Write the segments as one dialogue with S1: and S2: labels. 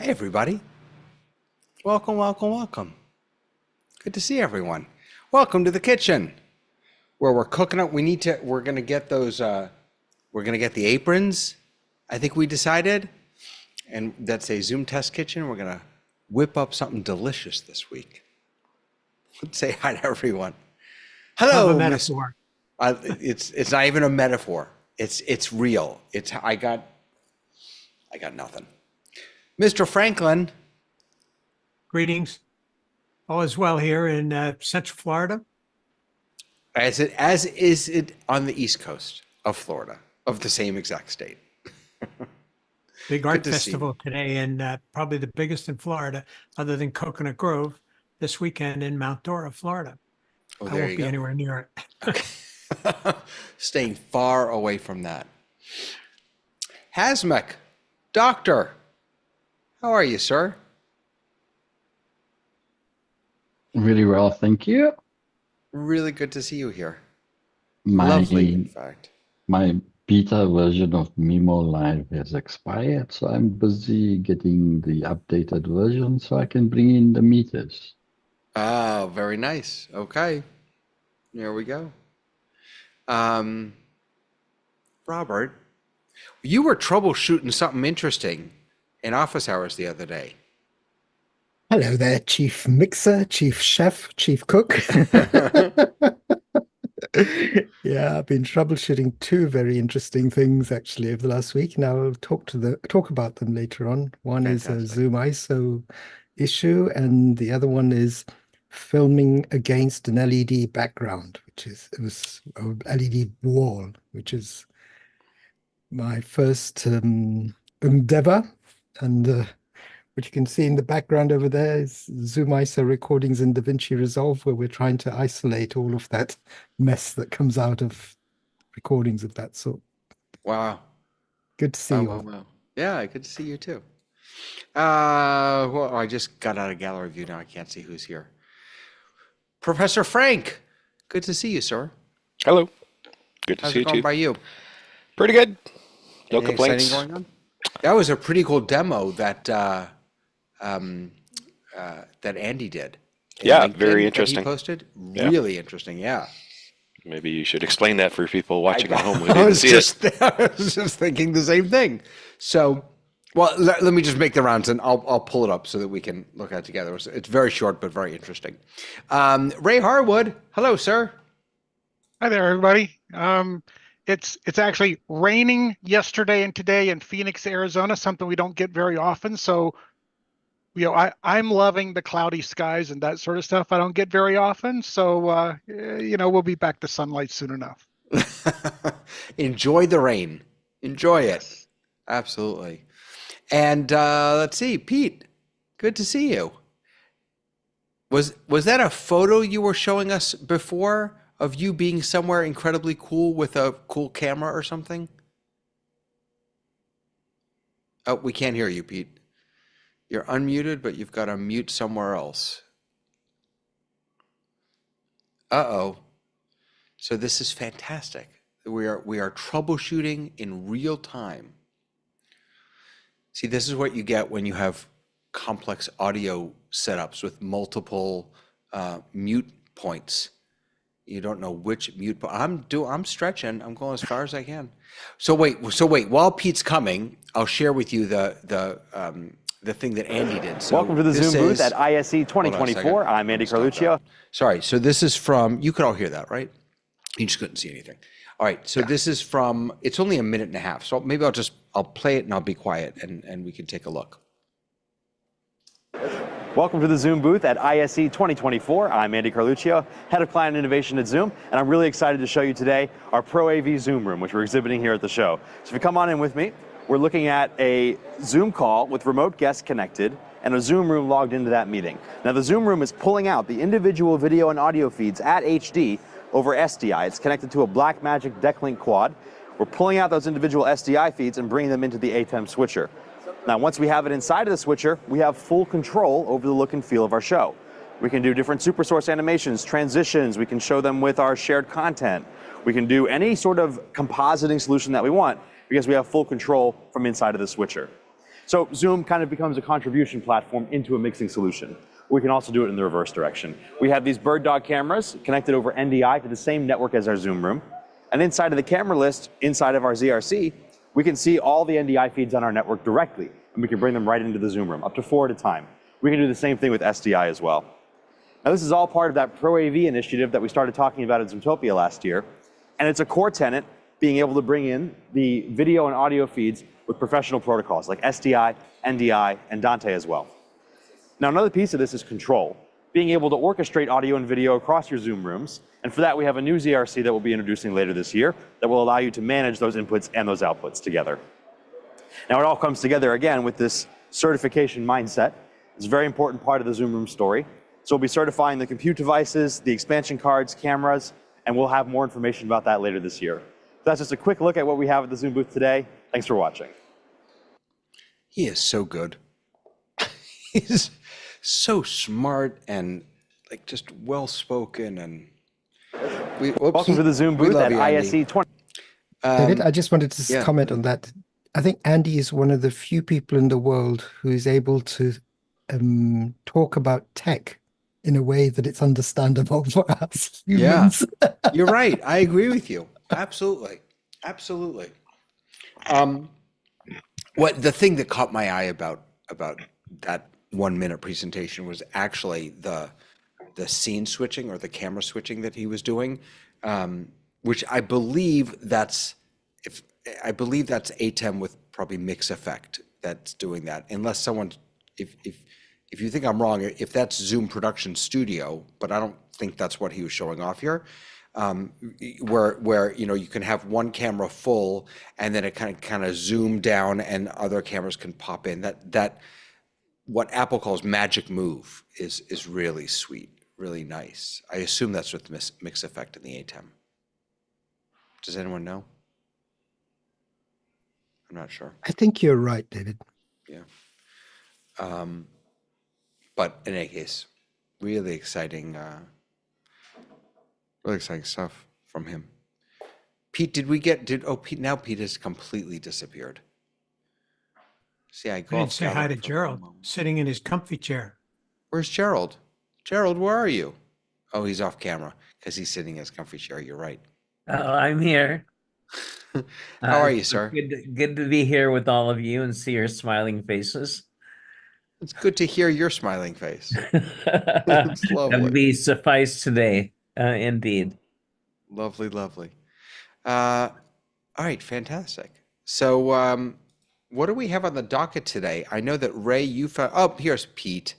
S1: Hey everybody. Welcome, welcome, welcome. Good to see everyone. Welcome to the kitchen where we're cooking up. We're gonna get those, we're gonna get the aprons, I think we decided. And that's a Zoom test kitchen. We're gonna whip up something delicious this week. Let's say hi to everyone. Hello,
S2: Have a metaphor.
S1: It's not even a metaphor. It's real. I got nothing. Mr. Franklin.
S2: Greetings. All is well here in Central Florida.
S1: As is it on the East Coast of Florida, of the same exact state.
S2: Big art festival today, and probably the biggest in Florida, other than Coconut Grove, this weekend in Mount Dora, Florida.
S1: Oh,
S2: I won't be anywhere near it.
S1: Okay. Staying far away from that. Hasmek, doctor, how are you, sir?
S3: Really well, thank you.
S1: Really good to see you here. Lovely, in fact.
S3: My beta version of Mimo Live has expired, so I'm busy getting the updated version so I can bring in the meters.
S1: Oh, very nice. Okay. There we go. Robert, you were troubleshooting something interesting in office hours the other day.
S4: Hello there, Chief Mixer, Chief Chef, Chief Cook. Yeah, I've been troubleshooting two very interesting things actually over the last week. Now I'll talk about them later on. One
S1: Fantastic.
S4: is a ZoomISO issue, and the other one is filming against an LED background, it was an LED wall, which is my first endeavor. And what you can see in the background over there is ZoomISO recordings in DaVinci Resolve, where we're trying to isolate all of that mess that comes out of recordings of that sort.
S1: Wow.
S4: Good to see you all.
S1: Wow. Yeah, good to see you too. Well, I just got out of gallery view now. I can't see who's here. Professor Frank, good to see you, sir.
S5: Hello. Good to
S1: How's
S5: see
S1: it
S5: you
S1: going
S5: too.
S1: by you?
S5: Pretty good. No
S1: Anything
S5: complaints.
S1: exciting going on? That was a pretty cool demo that that Andy did.
S5: Yeah,
S1: LinkedIn
S5: very
S1: that
S5: interesting.
S1: He posted.
S5: Yeah.
S1: Really interesting. Yeah.
S5: Maybe you should explain that for people watching at home who
S1: I
S5: didn't
S1: was
S5: see it.
S1: I was just thinking the same thing. So, well, let me just make the rounds and I'll pull it up so that we can look at it together. It's very short, but very interesting. Ray Harwood. Hello, sir.
S6: Hi there, everybody. It's actually raining yesterday and today in Phoenix, Arizona, something we don't get very often. So, I'm loving the cloudy skies and that sort of stuff. I don't get very often. So, we'll be back to sunlight soon enough.
S1: Enjoy the rain. Enjoy it. Absolutely. And let's see, Pete, good to see you. Was that a photo you were showing us before of you being somewhere incredibly cool with a cool camera or something? Oh, we can't hear you, Pete. You're unmuted, but you've got to mute somewhere else. Uh-oh. So this is fantastic. We are troubleshooting in real time. See, this is what you get when you have complex audio setups with multiple mute points. You don't know which mute point. I'm stretching. I'm going as far as I can. So wait. While Pete's coming, I'll share with you the thing that Andy did. So
S7: welcome to the Zoom booth at ISE
S1: Hold on a
S7: 2024.
S1: second.
S7: I'm Andy Carluccio.
S1: Sorry. So this is from. You could all hear that, right? You just couldn't see anything. All right. So this is from. It's only a minute and a half. So maybe I'll play it and I'll be quiet and we can take a look.
S7: Welcome to the Zoom booth at ISE 2024. I'm Andy Carluccio, Head of Client Innovation at Zoom, and I'm really excited to show you today our Pro AV Zoom room, which we're exhibiting here at the show. So if you come on in with me, we're looking at a Zoom call with remote guests connected and a Zoom room logged into that meeting. Now the Zoom room is pulling out the individual video and audio feeds at HD over SDI. It's connected to a Blackmagic Decklink quad. We're pulling out those individual SDI feeds and bringing them into the ATEM switcher. Now, once we have it inside of the switcher, we have full control over the look and feel of our show. We can do different supersource animations, transitions. We can show them with our shared content. We can do any sort of compositing solution that we want because we have full control from inside of the switcher. So Zoom kind of becomes a contribution platform into a mixing solution. We can also do it in the reverse direction. We have these bird dog cameras connected over NDI to the same network as our Zoom room. And inside of the camera list, inside of our ZRC, we can see all the NDI feeds on our network directly, and we can bring them right into the Zoom room, up to 4 at a time. We can do the same thing with SDI as well. Now, this is all part of that Pro AV initiative that we started talking about at Zoomtopia last year, and it's a core tenet, being able to bring in the video and audio feeds with professional protocols like SDI, NDI, and Dante as well. Now, another piece of this is control, being able to orchestrate audio and video across your Zoom rooms. And for that, we have a new ZRC that we'll be introducing later this year that will allow you to manage those inputs and those outputs together. Now, it all comes together again with this certification mindset. It's a very important part of the Zoom room story. So we'll be certifying the compute devices, the expansion cards, cameras, and we'll have more information about that later this year. So that's just a quick look at what we have at the Zoom booth today. Thanks for watching.
S1: He is so good. He's so smart and like just well-spoken and
S7: welcome to the Zoom booth at ISE 20.
S4: David, I just wanted to comment on that. I think Andy is one of the few people in the world who is able to talk about tech in a way that it's understandable for us humans.
S1: Yeah, you're right. I agree with you. Absolutely. Absolutely. What the thing that caught my eye about that 1 minute presentation was actually the scene switching or the camera switching that he was doing, which I believe that's ATEM with probably mix effect that's doing that. Unless someone, if you think I'm wrong, if that's Zoom Production Studio, but I don't think that's what he was showing off here, where you can have one camera full and then it kind of zoom down and other cameras can pop in. That what Apple calls magic move is really sweet, really nice. I assume that's with mix effect in the ATEM. Does anyone know? I'm not sure.
S4: I think you're right, David.
S1: Yeah. But in any case, really exciting stuff from him. Pete, Pete has completely disappeared. See, I
S2: didn't say hi to Gerald, sitting in his comfy chair.
S1: Where's Gerald? Gerald, where are you? Oh, he's off camera because he's sitting in his comfy chair. You're right.
S8: Oh, I'm here.
S1: How are you, sir?
S8: Good to be here with all of you and see your smiling faces.
S1: It's good to hear your smiling face. It's lovely.
S8: That would be suffice today, indeed.
S1: Lovely, lovely. All right, fantastic. So what do we have on the docket today? I know that Ray, you found, oh, here's Pete.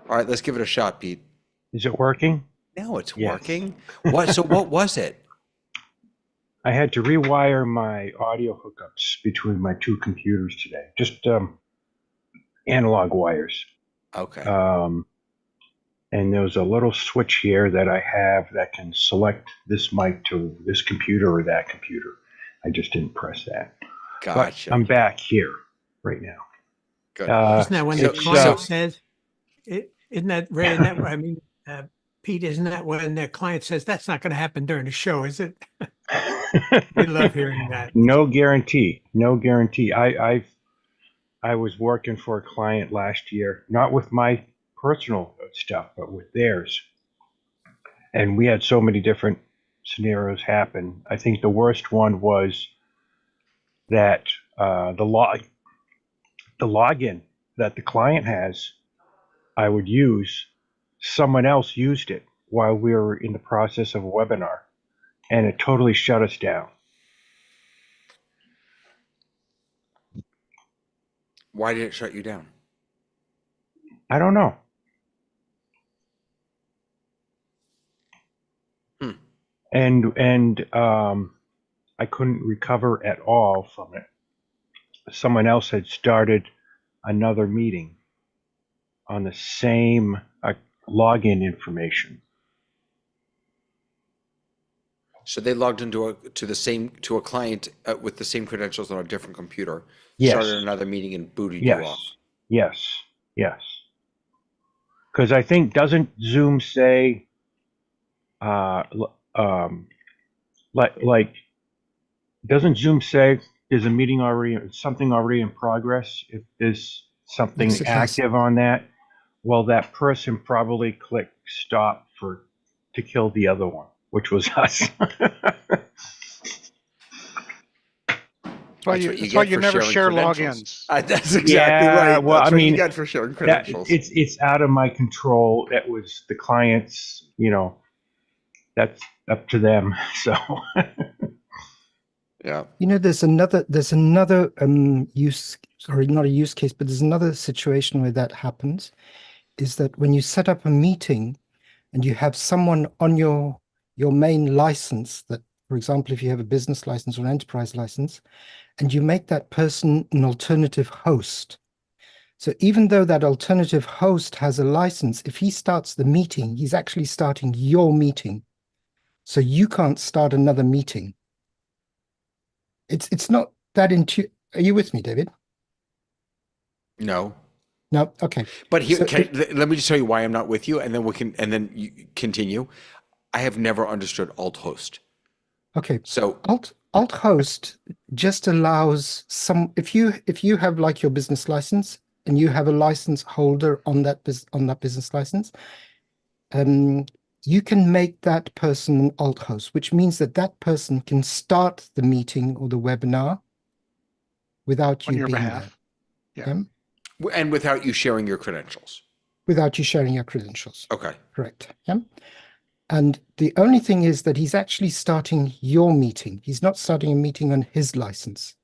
S1: All right, let's give it a shot, Pete.
S9: Is it working?
S1: No, it's
S9: Yes.
S1: working. So what was it?
S9: I had to rewire my audio hookups between my two computers today. Just analog wires.
S1: Okay.
S9: And there's a little switch here that I have that can select this mic to this computer or that computer. I just didn't press that.
S1: Gotcha.
S9: But I'm back here right now.
S1: Good.
S2: Isn't that when the
S1: so-
S2: client
S1: so-
S2: says, isn't that, Ray, isn't that, I mean, Pete, isn't that when the client says, that's not going to happen during the show, is it? We love hearing that.
S9: No guarantee. No guarantee. I was working for a client last year, not with my personal stuff, but with theirs. And we had so many different scenarios happen. I think the worst one was that the login that the client has, I would use, someone else used it while we were in the process of a webinar, and it totally shut us down.
S1: Why did it shut you down?
S9: I don't know. And I couldn't recover at all from it. Someone else had started another meeting on the same login information.
S1: So they logged into a client with the same credentials on a different computer.
S9: Yes.
S1: Started another meeting and booted
S9: Yes.
S1: you off.
S9: Yes. Yes. Because I think, doesn't Zoom say, doesn't Zoom say there's a meeting already, something already in progress? If there's something
S4: Yes, it does.
S9: active on that, well, that person probably clicked stop to kill the other one, which was us.
S6: That's why you never share logins.
S1: That's exactly
S9: Yeah,
S1: right.
S9: well,
S1: That's
S9: I
S1: what you
S9: mean,
S1: get for sharing credentials.
S9: It's out of my control. That was the client's, that's up to them. So
S1: Yeah.
S4: There's another use, sorry, not a use case, but there's another situation where that happens, is that when you set up a meeting and you have someone on your main license, that, for example, if you have a business license or an enterprise license, and you make that person an alternative host. So even though that alternative host has a license, if he starts the meeting, he's actually starting your meeting. So you can't start another meeting. It's not that intuitive. Are you with me, David?
S1: No.
S4: No. Okay.
S1: But here,
S4: So
S1: let me just tell you why I'm not with you, and then you continue. I have never understood alt host.
S4: Okay.
S1: So
S4: alt host just allows if you have like your business license and you have a license holder on that business license, you can make that person an alt host, which means that person can start the meeting or the webinar without
S6: On
S4: you
S6: your
S4: being
S6: behalf.
S4: there.
S6: Yeah.
S1: and without you sharing your credentials.
S4: Without you sharing your credentials.
S1: Okay.
S4: Correct. Yeah. And the only thing is that he's actually starting your meeting. He's not starting a meeting on his license.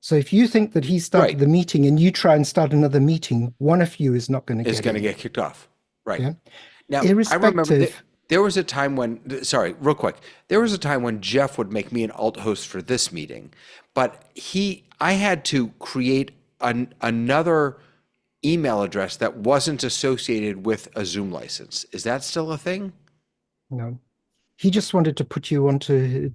S4: So if you think that he started the meeting and you try and start another meeting, one of you is not going to
S1: get kicked off. Right.
S4: Yeah.
S1: Now,
S4: Irrespective,
S1: I remember there was a time when, sorry, real quick. There was a time when Jeff would make me an alt host for this meeting, but I had to create another email address that wasn't associated with a Zoom license. Is that still a thing?
S4: No. He just wanted to put you onto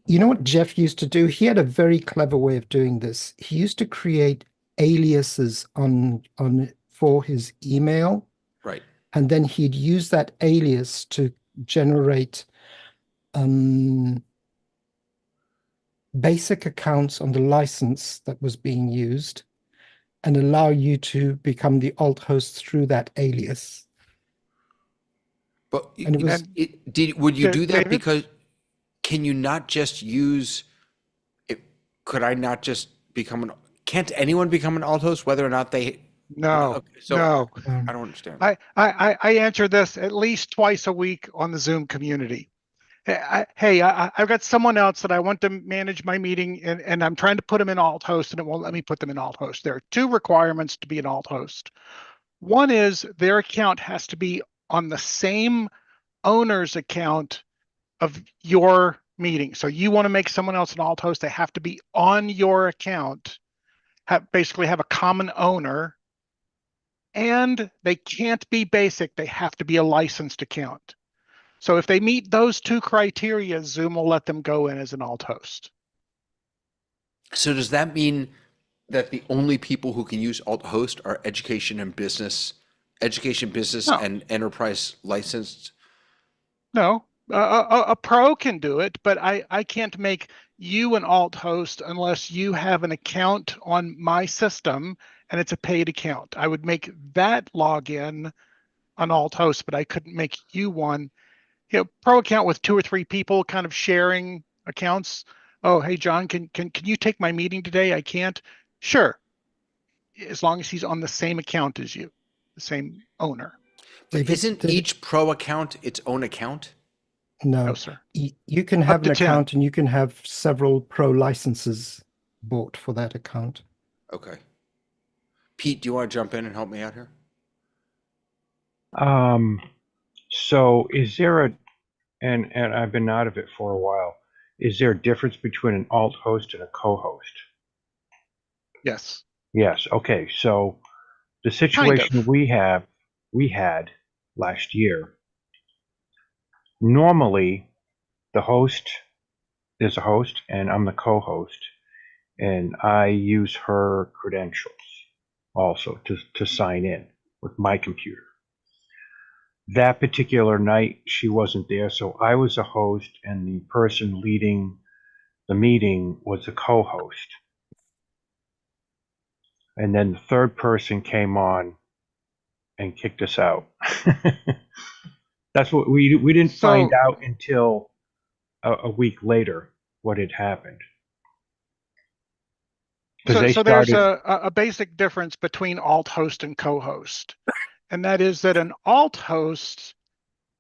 S4: you know what Jeff used to do? He had a very clever way of doing this. He used to create aliases for his email.
S1: Right.
S4: And then he'd use that alias to generate basic accounts on the license that was being used and allow you to become the alt host through that alias.
S1: But
S6: would
S1: you do that
S6: David?
S1: because can you not just use it? Could I not just can't anyone become an alt host whether or not they?
S6: No,
S1: so
S6: no.
S1: I don't understand.
S6: I answer this at least twice a week on the Zoom community. I've got someone else that I want to manage my meeting and I'm trying to put them in alt host and it won't let me put them in alt host. There are two requirements to be an alt host. One is their account has to be on the same owner's account of your meeting. So you want to make someone else an alt host, they have to be on your account, basically have a common owner, and they can't be basic. They have to be a licensed account. So if they meet those two criteria, Zoom will let them go in as an alt host.
S1: So does that mean that the only people who can use alt host are education, business,
S6: No.
S1: and enterprise licensed?
S6: No, a pro can do it, but I can't make you an alt host unless you have an account on my system and it's a paid account. I would make that login an alt host, but I couldn't make you one. You know, pro account with 2 or 3 people kind of sharing accounts. Oh, hey John, can you take my meeting today? I can't. Sure, as long as he's on the same account as you, the same owner.
S1: But
S4: David,
S1: isn't each pro account its own account?
S4: No,
S6: No, sir.
S4: you can have
S6: to
S4: an
S6: 10.
S4: account and you can have several pro licenses bought for that account.
S1: Okay. Pete, do you want to jump in and help me out here?
S9: So is there and I've been out of it for a while. Is there a difference between an alt host and a co-host?
S6: Yes.
S9: Yes. Okay. So the situation we had last year, normally the host is a host and I'm the co-host, and I use her credentials also to sign in with my computer. That particular night, she wasn't there, so I was a host, and the person leading the meeting was a co-host. And then the third person came on and kicked us out. That's what we didn't find out until a week later what had happened.
S6: So there's a basic difference between alt host and co-host. And that is that an alt host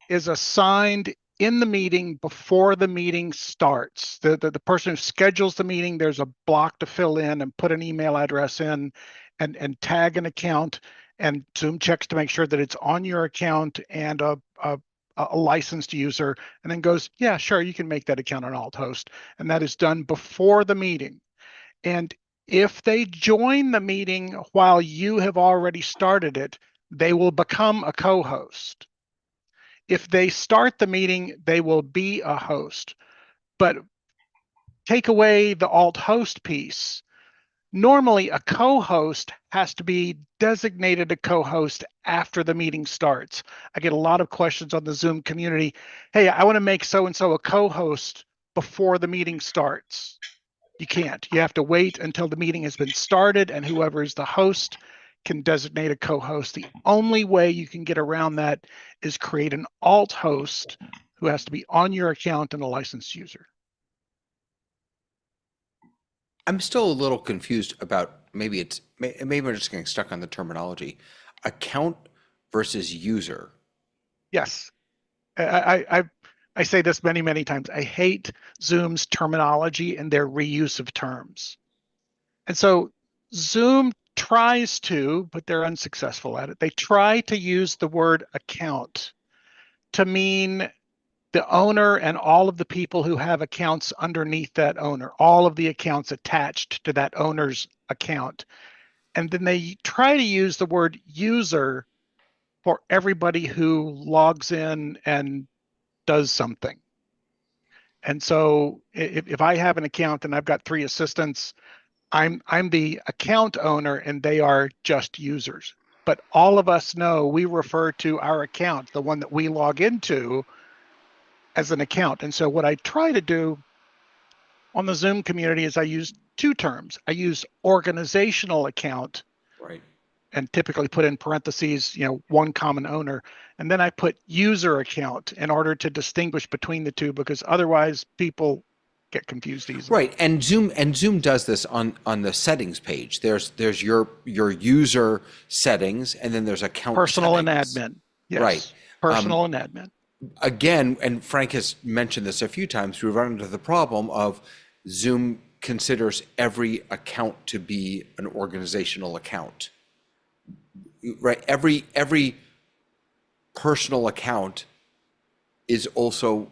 S6: is assigned in the meeting before the meeting starts. The person who schedules the meeting, there's a block to fill in and put an email address in and tag an account, and Zoom checks to make sure that it's on your account and a licensed user, and then goes, yeah, sure, you can make that account an alt host. And that is done before the meeting. And if they join the meeting while you have already started it, they will become a co-host. If they start the meeting, they will be a host. But take away the alt host piece. Normally, a co-host has to be designated a co-host after the meeting starts. I get a lot of questions on the Zoom community. Hey, I want to make so-and-so a co-host before the meeting starts. You can't. You have to wait until the meeting has been started, and whoever is the host can designate a co-host. The only way you can get around that is create an alt host who has to be on your account and a licensed user.
S1: I'm still a little confused about maybe we're just getting stuck on the terminology. Account versus user.
S6: Yes. I say this many, many times. I hate Zoom's terminology and their reuse of terms. And so Zoom tries to, but they're unsuccessful at it. They try to use the word account to mean the owner and all of the people who have accounts underneath that owner, all of the accounts attached to that owner's account. And then they try to use the word user for everybody who logs in and does something. And so if I have an account and I've got 3 assistants, I'm the account owner and they are just users. But all of us know we refer to our account, the one that we log into, as an account. And so what I try to do on the Zoom community is I use 2 terms. I use organizational account,
S1: right,
S6: and typically put in parentheses, one common owner. And then I put user account in order to distinguish between the two, because otherwise people get confused easily.
S1: Right, and Zoom does this on the settings page. There's your user settings, and then there's account
S6: personal
S1: settings.
S6: And admin. Yes.
S1: Right.
S6: Personal and admin.
S1: Again, and Frank has mentioned this a few times, we run into the problem of Zoom considers every account to be an organizational account. Right, every personal account is also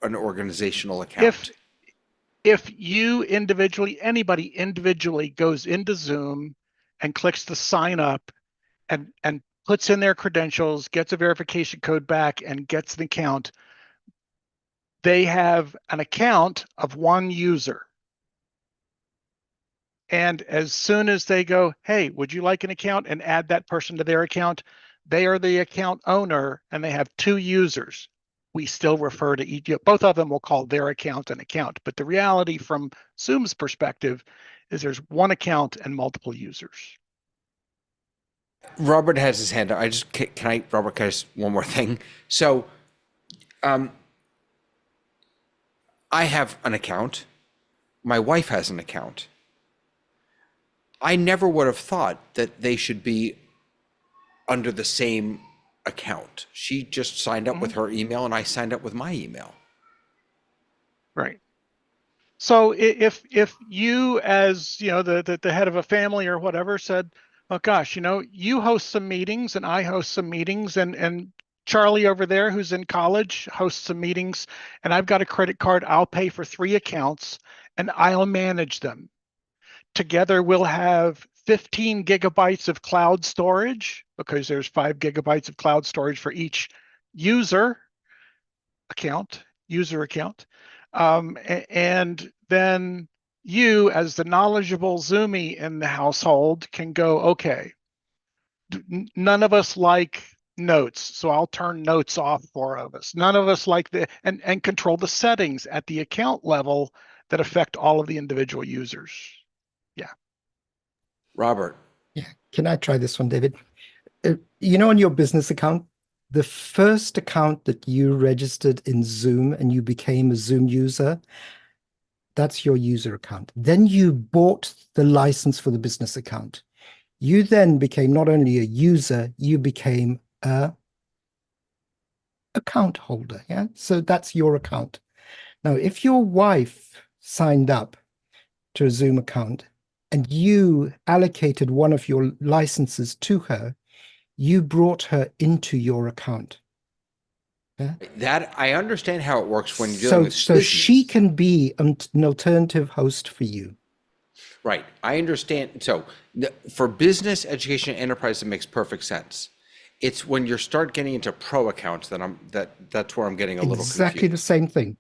S1: an organizational account?
S6: If you individually, anybody individually goes into Zoom and clicks the sign up and puts in their credentials, gets a verification code back and gets an account, they have an account of one user. And as soon as they go, hey, would you like an account, and add that person to their account, they are the account owner and they have two users. We still refer to each, both of them will call their account an account. But the reality from Zoom's perspective is there's one account and multiple users.
S1: Robert has his hand up. Robert, can I just one more thing? So, I have an account. My wife has an account. I never would have thought that they should be under the same account. She just signed up with her email and I signed up with my email.
S6: Right. So if you, as the head of a family or whatever, said, oh gosh, you host some meetings and I host some meetings, and Charlie over there who's in college hosts some meetings, and I've got a credit card, I'll pay for 3 accounts and I'll manage them. Together we'll have 15 gigabytes of cloud storage, because there's 5 gigabytes of cloud storage for each user account. And then you, as the knowledgeable Zoomie in the household, can go, okay, none of us like notes, so I'll turn notes off 4 of us. None of us like and control the settings at the account level that affect all of the individual users. Yeah.
S1: Robert.
S4: Yeah. Can I try this one, David? On your business account, the first account that you registered in Zoom and you became a Zoom user, that's your user account. Then you bought the license for the business account. You then became not only a user, you became a account holder. Yeah. So that's your account. Now, if your wife signed up to a Zoom account and you allocated one of your licenses to her, you brought her into your account. Yeah?
S1: That I understand how it works when you're dealing with
S4: so she can be an alternative host for you.
S1: Right. I understand. So for business, education, enterprise, it makes perfect sense. It's when you start getting into pro accounts that's where I'm getting a little confused.
S4: Exactly the same thing.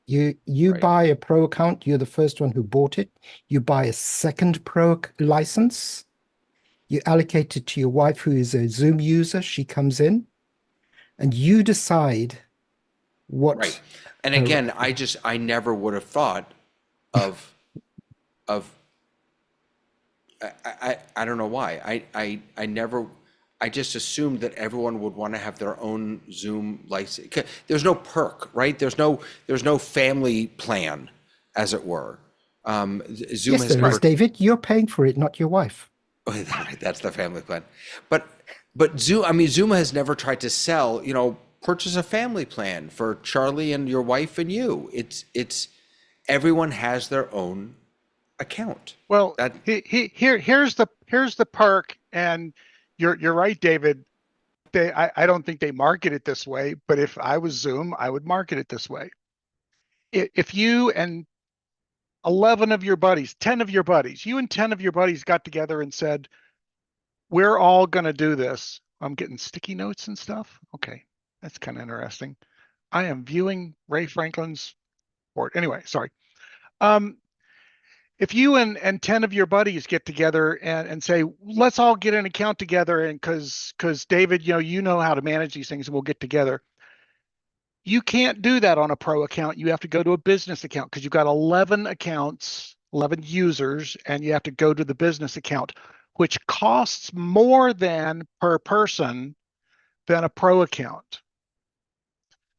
S4: You right. Buy a pro account, you're the first one who bought it. You buy a second pro license. You allocate it to your wife, who is a Zoom user. She comes in, and you decide what.
S1: Right. And again, I never would have thought of I don't know why. I just assumed that everyone would want to have their own Zoom license. There's no perk, right? There's no family plan, as it were. Zoom
S4: yes, there is, David. You're paying for it, not your wife.
S1: That's the family plan. But Zoom has never tried to sell, purchase a family plan for Charlie and your wife and you. It's everyone has their own account.
S6: Well, here's the perk, and you're right, David. I don't think they market it this way, but if I was Zoom, I would market it this way. If you and 11 of your buddies, 10 of your buddies, you and 10 of your buddies got together and said, we're all going to do this. I'm getting sticky notes and stuff. Okay, that's kind of interesting. I am viewing Ray Franklin's board. Anyway, sorry. If you and 10 of your buddies get together and say, let's all get an account together, and because David, you know how to manage these things, and we'll get together. You can't do that on a pro account. You have to go to a business account because you've got 11 accounts, 11 users, and you have to go to the business account, which costs more per person than a pro account.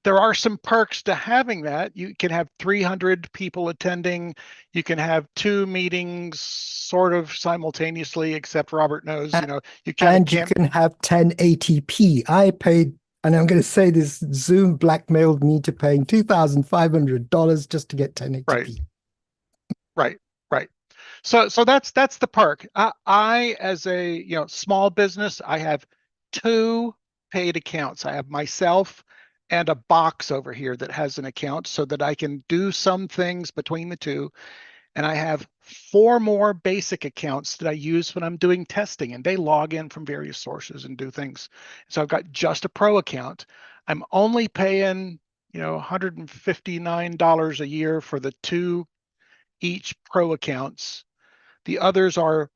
S6: There are some perks to having that. You can have 300 people attending. You can have 2 meetings sort of simultaneously, except Robert knows, you can't.
S4: And you can have 1080p. I paid, and I'm going to say this, Zoom blackmailed me to paying $2,500 just to get 1080p.
S6: Right. So that's the perk. I as a small business, I have 2 paid accounts. I have myself and a box over here that has an account so that I can do some things between the two. And I have 4 more basic accounts that I use when I'm doing testing, and they log in from various sources and do things. So I've got just a pro account. I'm only paying, $159 a year for the 2 each pro accounts. The others are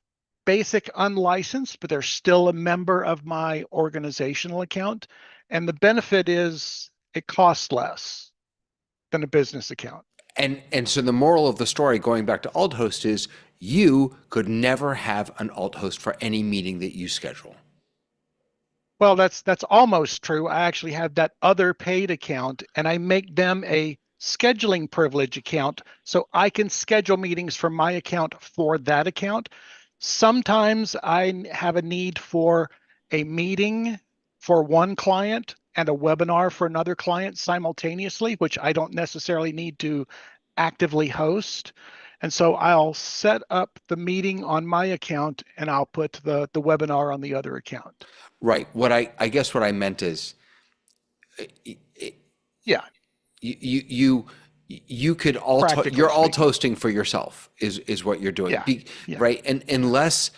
S6: basic unlicensed, but they're still a member of my organizational account. And the benefit is it costs less than a business account.
S1: And so the moral of the story, going back to alt host, is you could never have an alt host for any meeting that you schedule.
S6: Well, that's almost true. I actually have that other paid account, and I make them a scheduling privilege account so I can schedule meetings from my account for that account. Sometimes I have a need for a meeting for one client and a webinar for another client simultaneously, which I don't necessarily need to actively host. And so I'll set up the meeting on my account and I'll put the webinar on the other account.
S1: Right. What I guess what I meant is,
S6: Yeah.
S1: You could you're alt hosting for yourself is what you're doing.
S6: Yeah.
S1: Right. And unless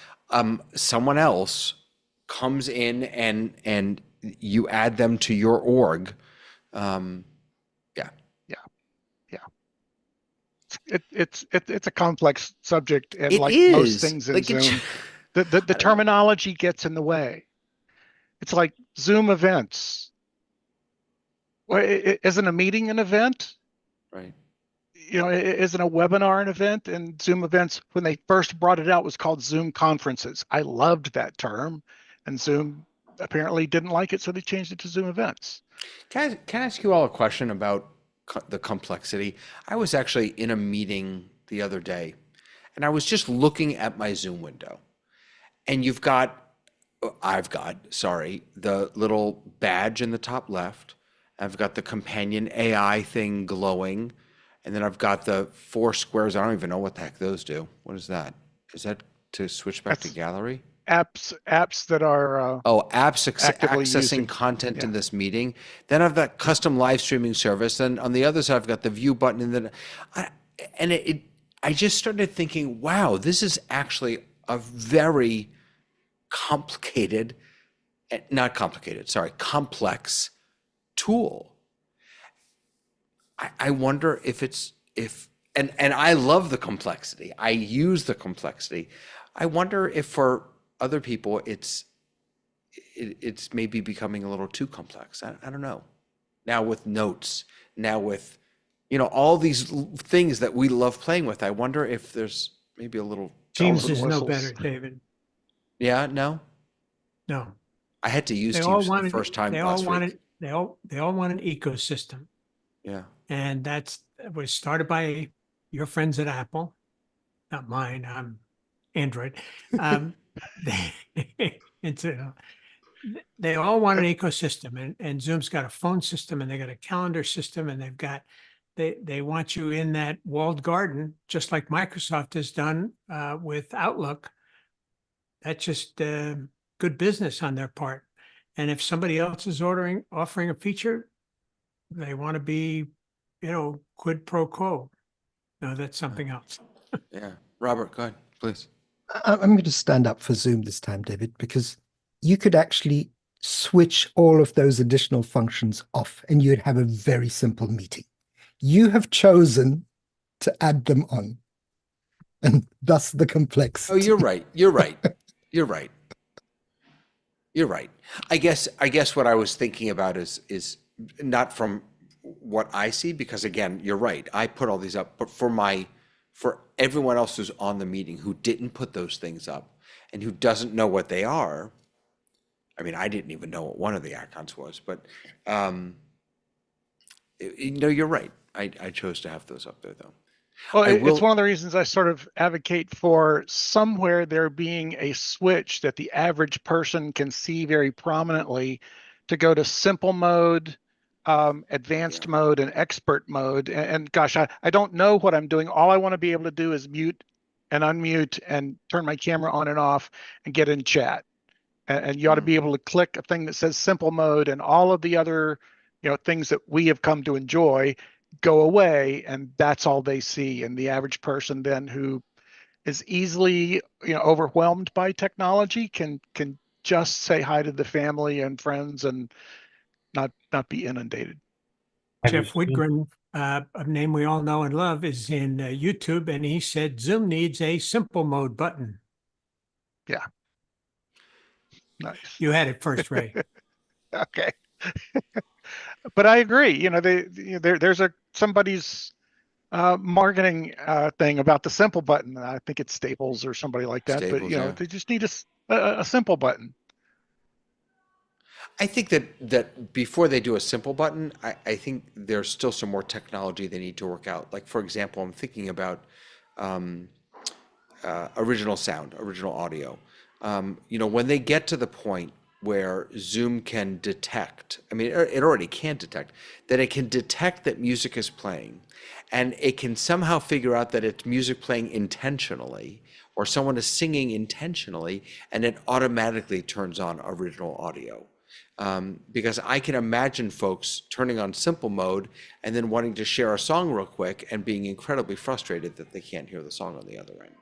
S1: someone else comes in and you add them to your org.
S6: It's a complex subject, and
S1: it
S6: like
S1: is.
S6: most things in Zoom, the terminology gets in the way. It's like Zoom events. Well, isn't a meeting an event?
S1: Right.
S6: Isn't a webinar an event? And Zoom events, when they first brought it out, was called Zoom conferences. I loved that term, and Zoom apparently didn't like it, so they changed it to Zoom events.
S1: Can I ask you all a question about the complexity? I was actually in a meeting the other day, and I was just looking at my Zoom window, and I've got the little badge in the top left. I've got the companion AI thing glowing, and then I've got the 4 squares. I don't even know what the heck those do. What is that? Is that to switch back to gallery?
S6: Apps that are
S1: apps accessing
S6: using
S1: content in this meeting. Then I've got custom live streaming service. And on the other side, I've got the view button. And then I just started thinking, wow, this is actually a very complex tool. I wonder and I love the complexity. I use the complexity. I wonder if for other people it's maybe becoming a little too complex. I don't know. Now with notes, now with all these things that we love playing with, I wonder if there's maybe a little
S2: Teams is no better, David.
S1: Yeah, no. I had to use Teams for the first time last week.
S2: They all want an ecosystem.
S1: Yeah.
S2: And that was started by your friends at Apple, not mine. I'm Android. They all want an ecosystem, and Zoom's got a phone system, and they got a calendar system, and they want you in that walled garden, just like Microsoft has done with Outlook. That's just good business on their part. And if somebody else is offering a feature, they want to be, quid pro quo. No, that's something else.
S1: Yeah. Robert, go ahead, please.
S4: I'm going to stand up for Zoom this time, David, because you could actually switch all of those additional functions off and you'd have a very simple meeting. You have chosen to add them on, and thus the complexity.
S1: Oh, you're right. I guess what I was thinking about is not from what I see, because again, you're right. I put all these up, but for everyone else who's on the meeting who didn't put those things up and who doesn't know what they are. I mean, I didn't even know what one of the icons was, but you're right. I chose to have those up there though.
S6: Well, it's one of the reasons I sort of advocate for somewhere there being a switch that the average person can see very prominently to go to simple mode, advanced mode, and expert mode. And gosh, I don't know what I'm doing. All I want to be able to do is mute and unmute and turn my camera on and off and get in chat. And you ought to be able to click a thing that says simple mode, and all of the other things that we have come to enjoy go away, and that's all they see. And the average person then who is easily, overwhelmed by technology can just say hi to the family and friends and not be inundated.
S9: Have you
S2: Jeff
S9: seen-
S2: Whitgren, a name we all know and love, is in YouTube, and he said Zoom needs a simple mode button.
S6: Yeah. Nice.
S2: You had it first, Ray.
S6: Okay. But I agree. There's somebody's marketing thing about the simple button. I think it's Staples or somebody like that.
S1: Staples,
S6: But
S1: yeah.
S6: they just need a simple button.
S1: I think that before they do a simple button, I think there's still some more technology they need to work out. Like, for example, I'm thinking about original sound, original audio. When they get to the point where Zoom can detect, I mean, it already can detect, that it can detect that music is playing, and it can somehow figure out that it's music playing intentionally, or someone is singing intentionally, and it automatically turns on original audio. Because I can imagine folks turning on simple mode and then wanting to share a song real quick and being incredibly frustrated that they can't hear the song on the other end.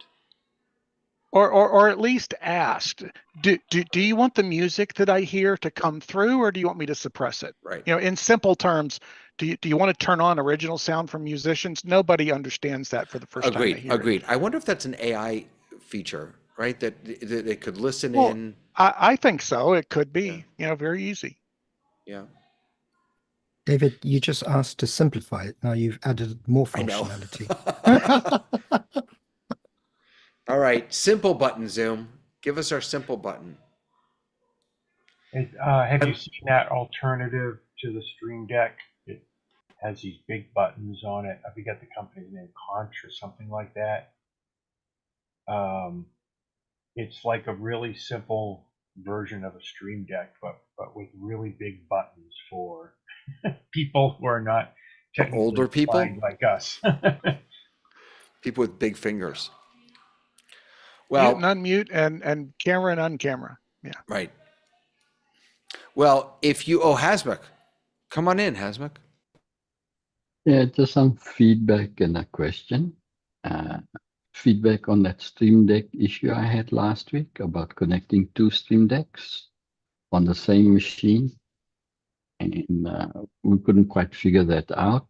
S6: Or at least asked, do you want the music that I hear to come through, or do you want me to suppress it?
S1: Right.
S6: In simple terms, do you want to turn on original sound from musicians? Nobody understands that for the first time they hear
S1: Agreed.
S6: it.
S1: I wonder if that's an AI feature, right? That they could listen
S6: Well,
S1: in.
S6: I think so. It could be, very easy.
S1: Yeah.
S4: David, you just asked to simplify it. Now you've added more
S1: I know.
S4: functionality.
S1: All right, simple button, Zoom. Give us our simple button.
S9: Have you seen that alternative to the Stream Deck? It has these big buttons on it. I forget the company's name, Conch or something like that. It's like a really simple version of a Stream Deck, but with really big buttons for people who are not technically
S1: Older people?
S9: inclined like us.
S1: People with big fingers.
S6: Mute
S1: Well,
S6: and unmute and camera and uncamera. Yeah.
S1: right. Well, Hasmuk, come on in, Hasmuk.
S3: Yeah, just some feedback and a question. Feedback on that Stream Deck issue I had last week about connecting two Stream Decks on the same machine. And we couldn't quite figure that out.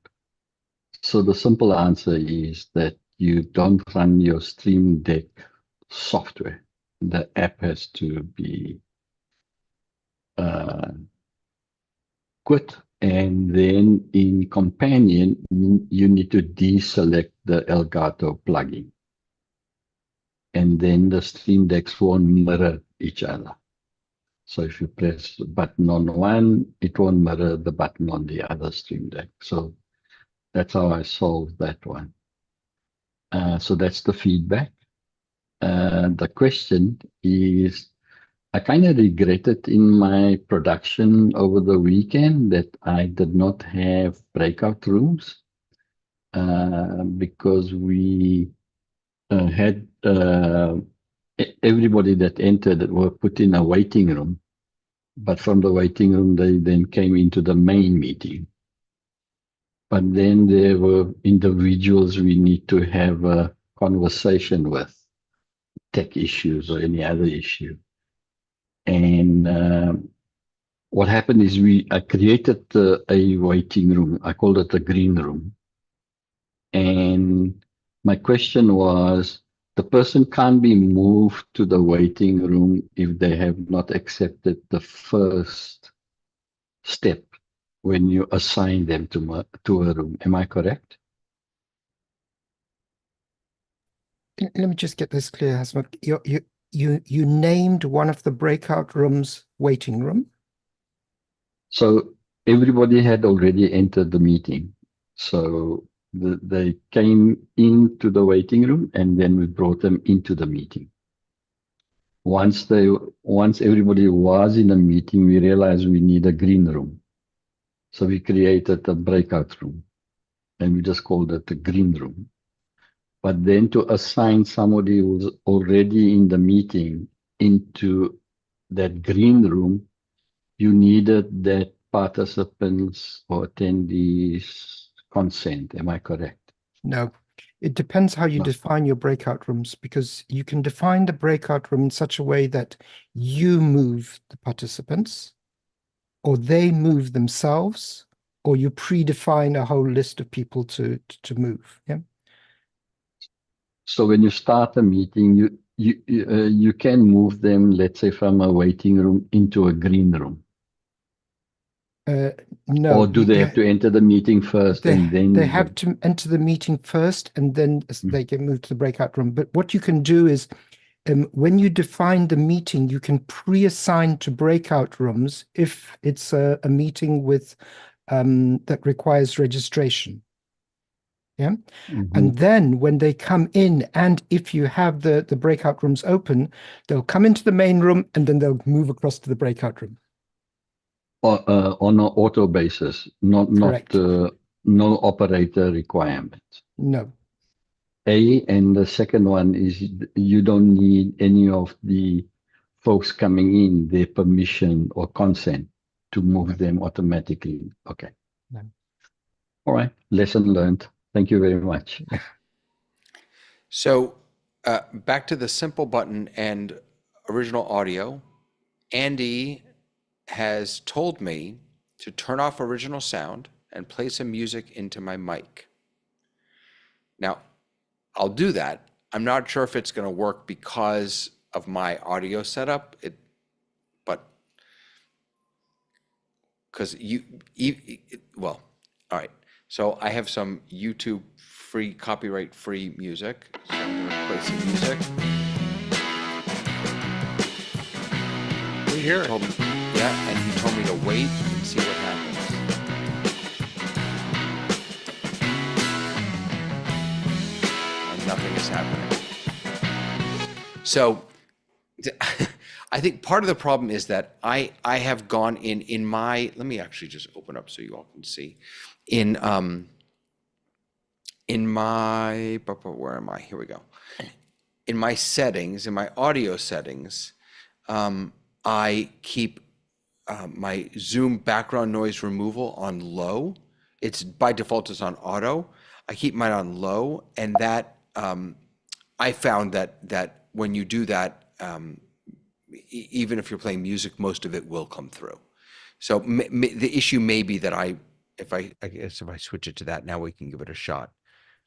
S3: So the simple answer is that you don't run your Stream Deck software. The app has to be quit, and then in Companion, you need to deselect the Elgato plugin. And then the Stream Decks won't mirror each other. So if you press the button on one, it won't mirror the button on the other Stream Deck. So that's how I solved that one. So that's the feedback. The question is, I kind of regretted in my production over the weekend that I did not have breakout rooms because we had everybody that entered were put in a waiting room, but from the waiting room they then came into the main meeting. But then there were individuals we need to have a conversation with, tech issues or any other issue. And what happened is I created a waiting room. I called it a green room. And my question was, the person can't be moved to the waiting room if they have not accepted the first step when you assign them to a room. Am I correct?
S4: Let me just get this clear, Hasmuk. You named one of the breakout rooms waiting room.
S3: So everybody had already entered the meeting. So they came into the waiting room and then we brought them into the meeting. Once everybody was in a meeting, we realized we need a green room. So we created a breakout room and we just called it the green room. But then to assign somebody who's already in the meeting into that green room, you needed that participants or attendees' consent. Am I correct?
S4: No, it depends how you
S3: No.
S4: define your breakout rooms, because you can define the breakout room in such a way that you move the participants, or they move themselves, or you predefine a whole list of people to move. Yeah.
S3: So when you start a meeting, you can move them, let's say, from a waiting room into a green room.
S4: No,
S3: Or do they have to enter the meeting first and then
S4: they have to enter the meeting first, and then they get moved to the breakout room. But what you can do is, when you define the meeting, you can pre-assign to breakout rooms if it's a meeting with that requires registration. Yeah. And then when they come in, and if you have the breakout rooms open, they'll come into the main room and then they'll move across to the breakout room.
S3: On an auto basis, not
S4: Correct.
S3: no operator requirement.
S4: No.
S3: And the second one is you don't need any of the folks coming in their permission or consent to move them automatically. Okay.
S4: No.
S3: All right. Lesson learned. Thank you very much.
S1: So back to the simple button and original audio. Andy has told me to turn off original sound and play some music into my mic. Now, I'll do that. I'm not sure if it's going to work because of my audio setup, but because well, all right. So I have some YouTube free, copyright free music. So I'm going to play some music.
S6: We hear it.
S1: Yeah, and he told me to wait and see what happens. And nothing is happening. So I think part of the problem is that I have gone in my, let me actually just open up so you all can see. In my, where am I? Here we go. In my settings, in my audio settings, I keep my Zoom background noise removal on low. It's by default, it's on auto. I keep mine on low, and that I found that when you do that, even if you're playing music, most of it will come through. So the issue may be that I guess if I switch it to that, now we can give it a shot.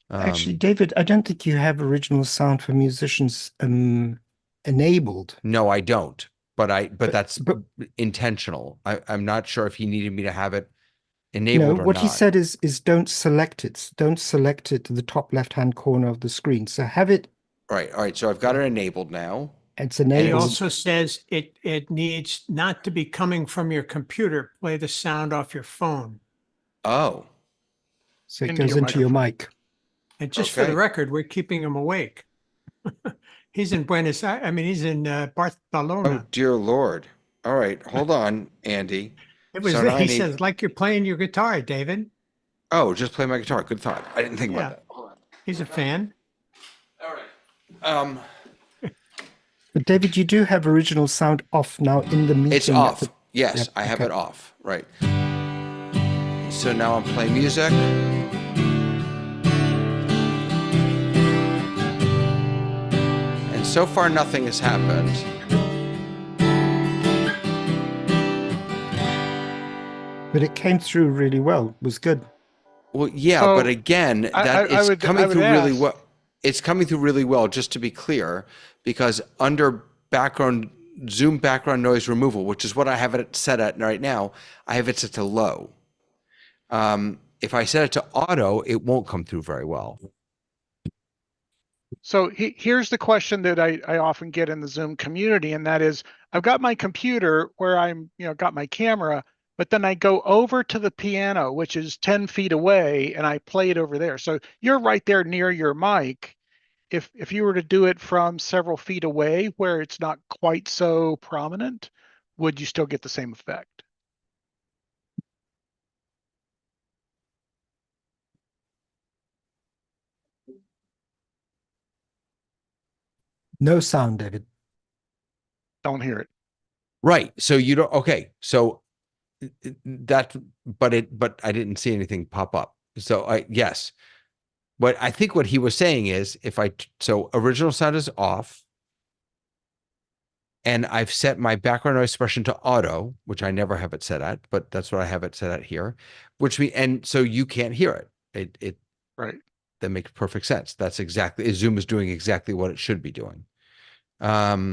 S4: Actually, David, I don't think you have original sound for musicians enabled.
S1: No, I don't. But that's intentional. I'm not sure if he needed me to have it enabled or
S4: what
S1: not.
S4: he said is don't select it. Don't select it to the top left-hand corner of the screen. So have it.
S1: All right. So I've got it enabled now.
S4: It's
S2: He
S4: enabled.
S2: also says it needs not to be coming from your computer. Play the sound off your phone.
S1: Oh.
S4: So it goes into your mic.
S2: And just for the record, we're keeping him awake. He's in Buenos Aires. I mean, he's in Barcelona.
S1: Oh, dear Lord. All right. Hold on, Andy.
S2: He says, like you're playing your guitar, David.
S1: Oh, just play my guitar. Good thought. I didn't think about that. Hold on.
S2: He's a fan.
S1: All right.
S4: But David, you do have original sound off now in the meeting.
S1: It's off. Yes, I have it off. Right. So now I'm playing music. And so far, nothing has happened.
S4: But it came through really well. It was good.
S1: Well, yeah,
S6: So,
S1: but again, it's coming through really well. It's coming through really well, just to be clear, because under Zoom background noise removal, which is what I have it set at right now, I have it set to low. If I set it to auto, it won't come through very well.
S6: So here's the question that I often get in the Zoom community, and that is, I've got my computer where I'm, got my camera, but then I go over to the piano, which is 10 feet away, and I play it over there. So you're right there near your mic. If you were to do it from several feet away where it's not quite so prominent, would you still get the same effect?
S4: No sound, David.
S6: Don't hear it.
S1: Right. So you don't. Okay. So that, but I didn't see anything pop up. So yes. But I think what he was saying is so original sound is off, and I've set my background noise suppression to auto, which I never have it set at, but that's what I have it set at here, and so you can't hear it. It
S6: Right.
S1: That makes perfect sense. That's exactly, Zoom is doing exactly what it should be doing.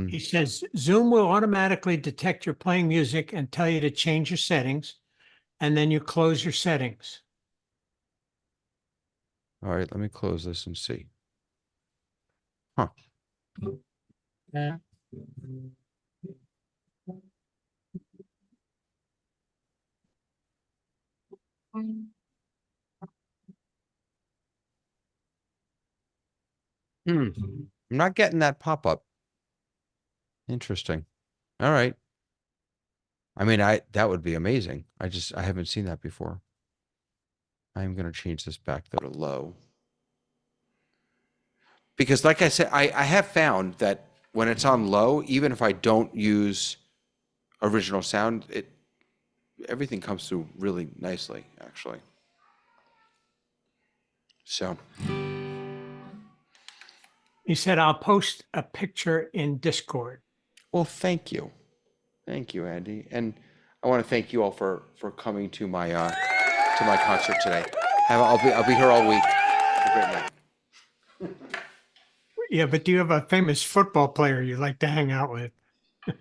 S2: He says Zoom will automatically detect you're playing music and tell you to change your settings, and then you close your settings.
S1: All right, let me close this and see. Huh. I'm not getting that pop-up. Interesting. All right. I mean, that would be amazing. I haven't seen that before. I'm going to change this back though to low. Because like I said, I have found that when it's on low, even if I don't use original sound, everything comes through really nicely, actually. So.
S2: He said, I'll post a picture in Discord.
S1: Well, thank you. Thank you, Andy. And I want to thank you all for coming to my concert today. I'll be here all week. Have a great night.
S2: Yeah, but do you have a famous football player you like to hang out with?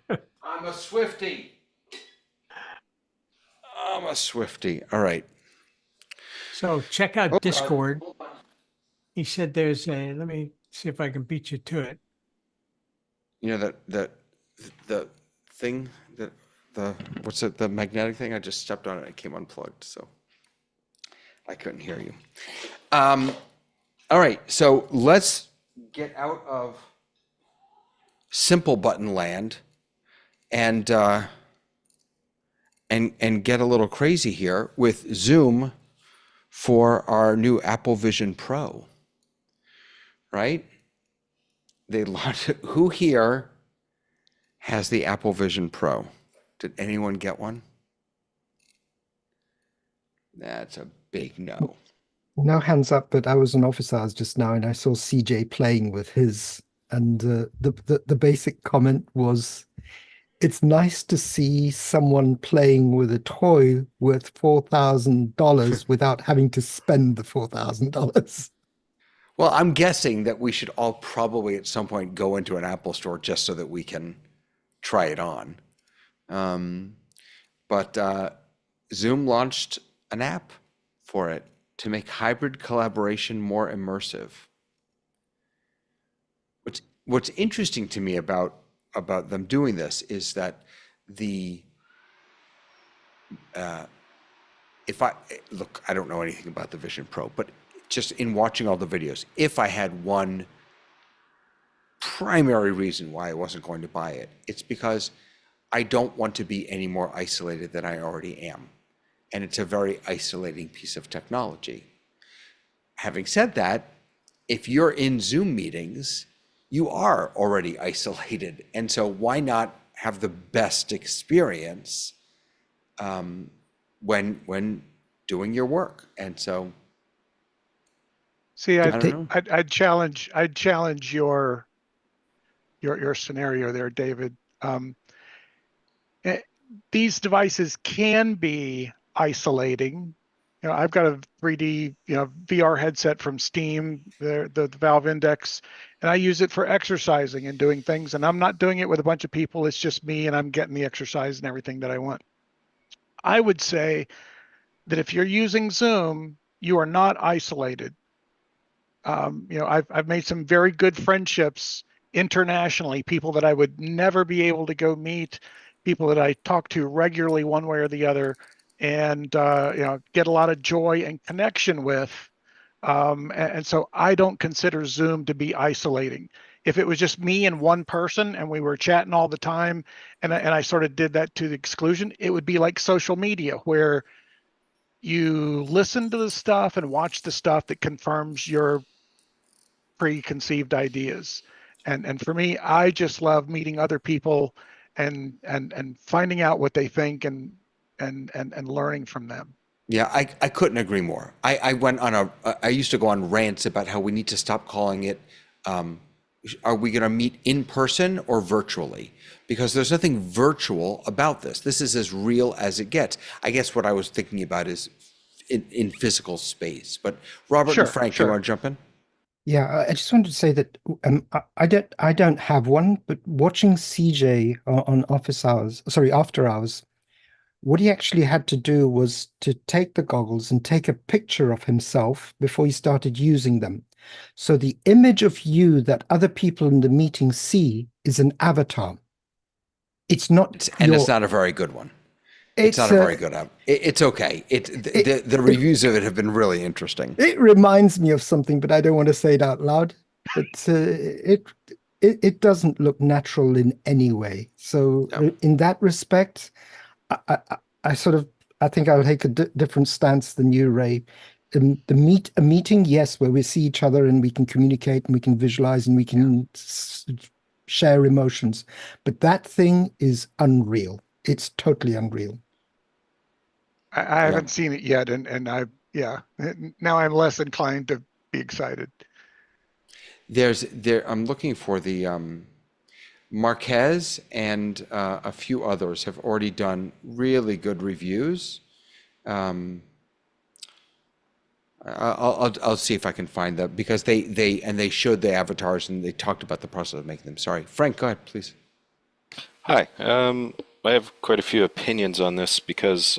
S1: I'm a Swiftie. All right.
S2: So check out Discord. He said there's let me see if I can beat you to it.
S1: You know the thing what's it, the magnetic thing? I just stepped on it. It came unplugged, so I couldn't hear you. All right, so let's get out of simple button land and get a little crazy here with Zoom for our new Apple Vision Pro. Right? They launched it. Who here has the Apple Vision Pro? Did anyone get one? That's a big no.
S4: No hands up, but I was in office hours just now and I saw CJ playing with his, and the basic comment was, it's nice to see someone playing with a toy worth $4,000 without having to spend the $4,000.
S1: Well, I'm guessing that we should all probably at some point go into an Apple store just so that we can try it on. But Zoom launched an app for it to make hybrid collaboration more immersive. What's interesting to me about them doing this is that I don't know anything about the Vision Pro, but just in watching all the videos, if I had one primary reason why I wasn't going to buy it, it's because I don't want to be any more isolated than I already am. And it's a very isolating piece of technology. Having said that, if you're in Zoom meetings, you are already isolated. And so why not have the best experience when doing your work? And so,
S6: See,
S1: don't know.
S6: I'd challenge your scenario there, David. These devices can be isolating. You know, I've got a 3D, VR headset from Steam, the Valve Index, and I use it for exercising and doing things. And I'm not doing it with a bunch of people. It's just me, and I'm getting the exercise and everything that I want. I would say that if you're using Zoom, you are not isolated. I've made some very good friendships internationally, people that I would never be able to go meet, people that I talk to regularly one way or the other, and get a lot of joy and connection with. And so I don't consider Zoom to be isolating. If it was just me and one person and we were chatting all the time, and I sort of did that to the exclusion, it would be like social media, where you listen to the stuff and watch the stuff that confirms your preconceived ideas. And for me, I just love meeting other people and finding out what they think and and learning from them.
S1: Yeah, I couldn't agree more. I went on I used to go on rants about how we need to stop calling it, are we going to meet in person or virtually? Because there's nothing virtual about this. This is as real as it gets. I guess what I was thinking about is in physical space. But Robert
S6: Sure,
S1: and Frank,
S6: sure.
S1: you want to jump in?
S4: Yeah, I just wanted to say that I don't have one, but watching CJ on after hours, what he actually had to do was to take the goggles and take a picture of himself before he started using them. So the image of you that other people in the meeting see is an avatar. It's not
S1: And it's not a very good one. It's not a very good app. It's okay. The reviews of it have been really interesting.
S4: It reminds me of something, but I don't want to say it out loud. But it doesn't look natural in any way. So
S1: No.
S4: in that respect, I think I'll take a different stance than you, Ray. A meeting, yes, where we see each other and we can communicate and we can visualize and we can share emotions. But that thing is unreal. It's totally unreal.
S6: I haven't seen it yet, and now I'm less inclined to be excited.
S1: I'm looking for the Marquez and a few others have already done really good reviews. I'll see if I can find that, because they showed the avatars and they talked about the process of making them. Sorry, Frank, go ahead, please.
S5: Hi. I have quite a few opinions on this because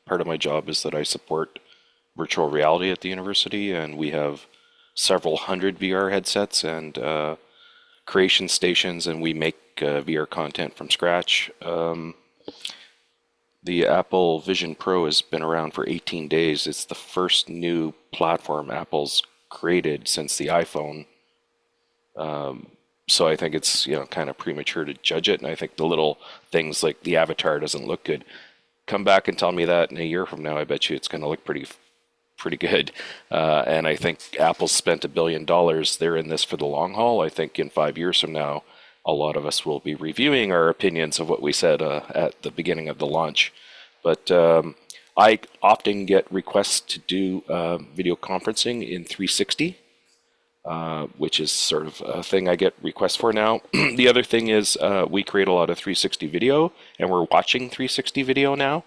S5: part of my job is that I support virtual reality at the university, and we have several hundred VR headsets and creation stations, and we make VR content from scratch. The Apple Vision Pro has been around for 18 days. It's the first new platform Apple's created since the iPhone. So I think it's kind of premature to judge it, and I think the little things like the avatar doesn't look good. Come back and tell me that in a year from now, I bet you it's going to look pretty good. And I think Apple's spent $1 billion. They're in this for the long haul. I think in 5 years from now, a lot of us will be reviewing our opinions of what we said at the beginning of the launch. But I often get requests to do video conferencing in 360, which is sort of a thing I get requests for now. The other thing is we create a lot of 360 video, and we're watching 360 video now.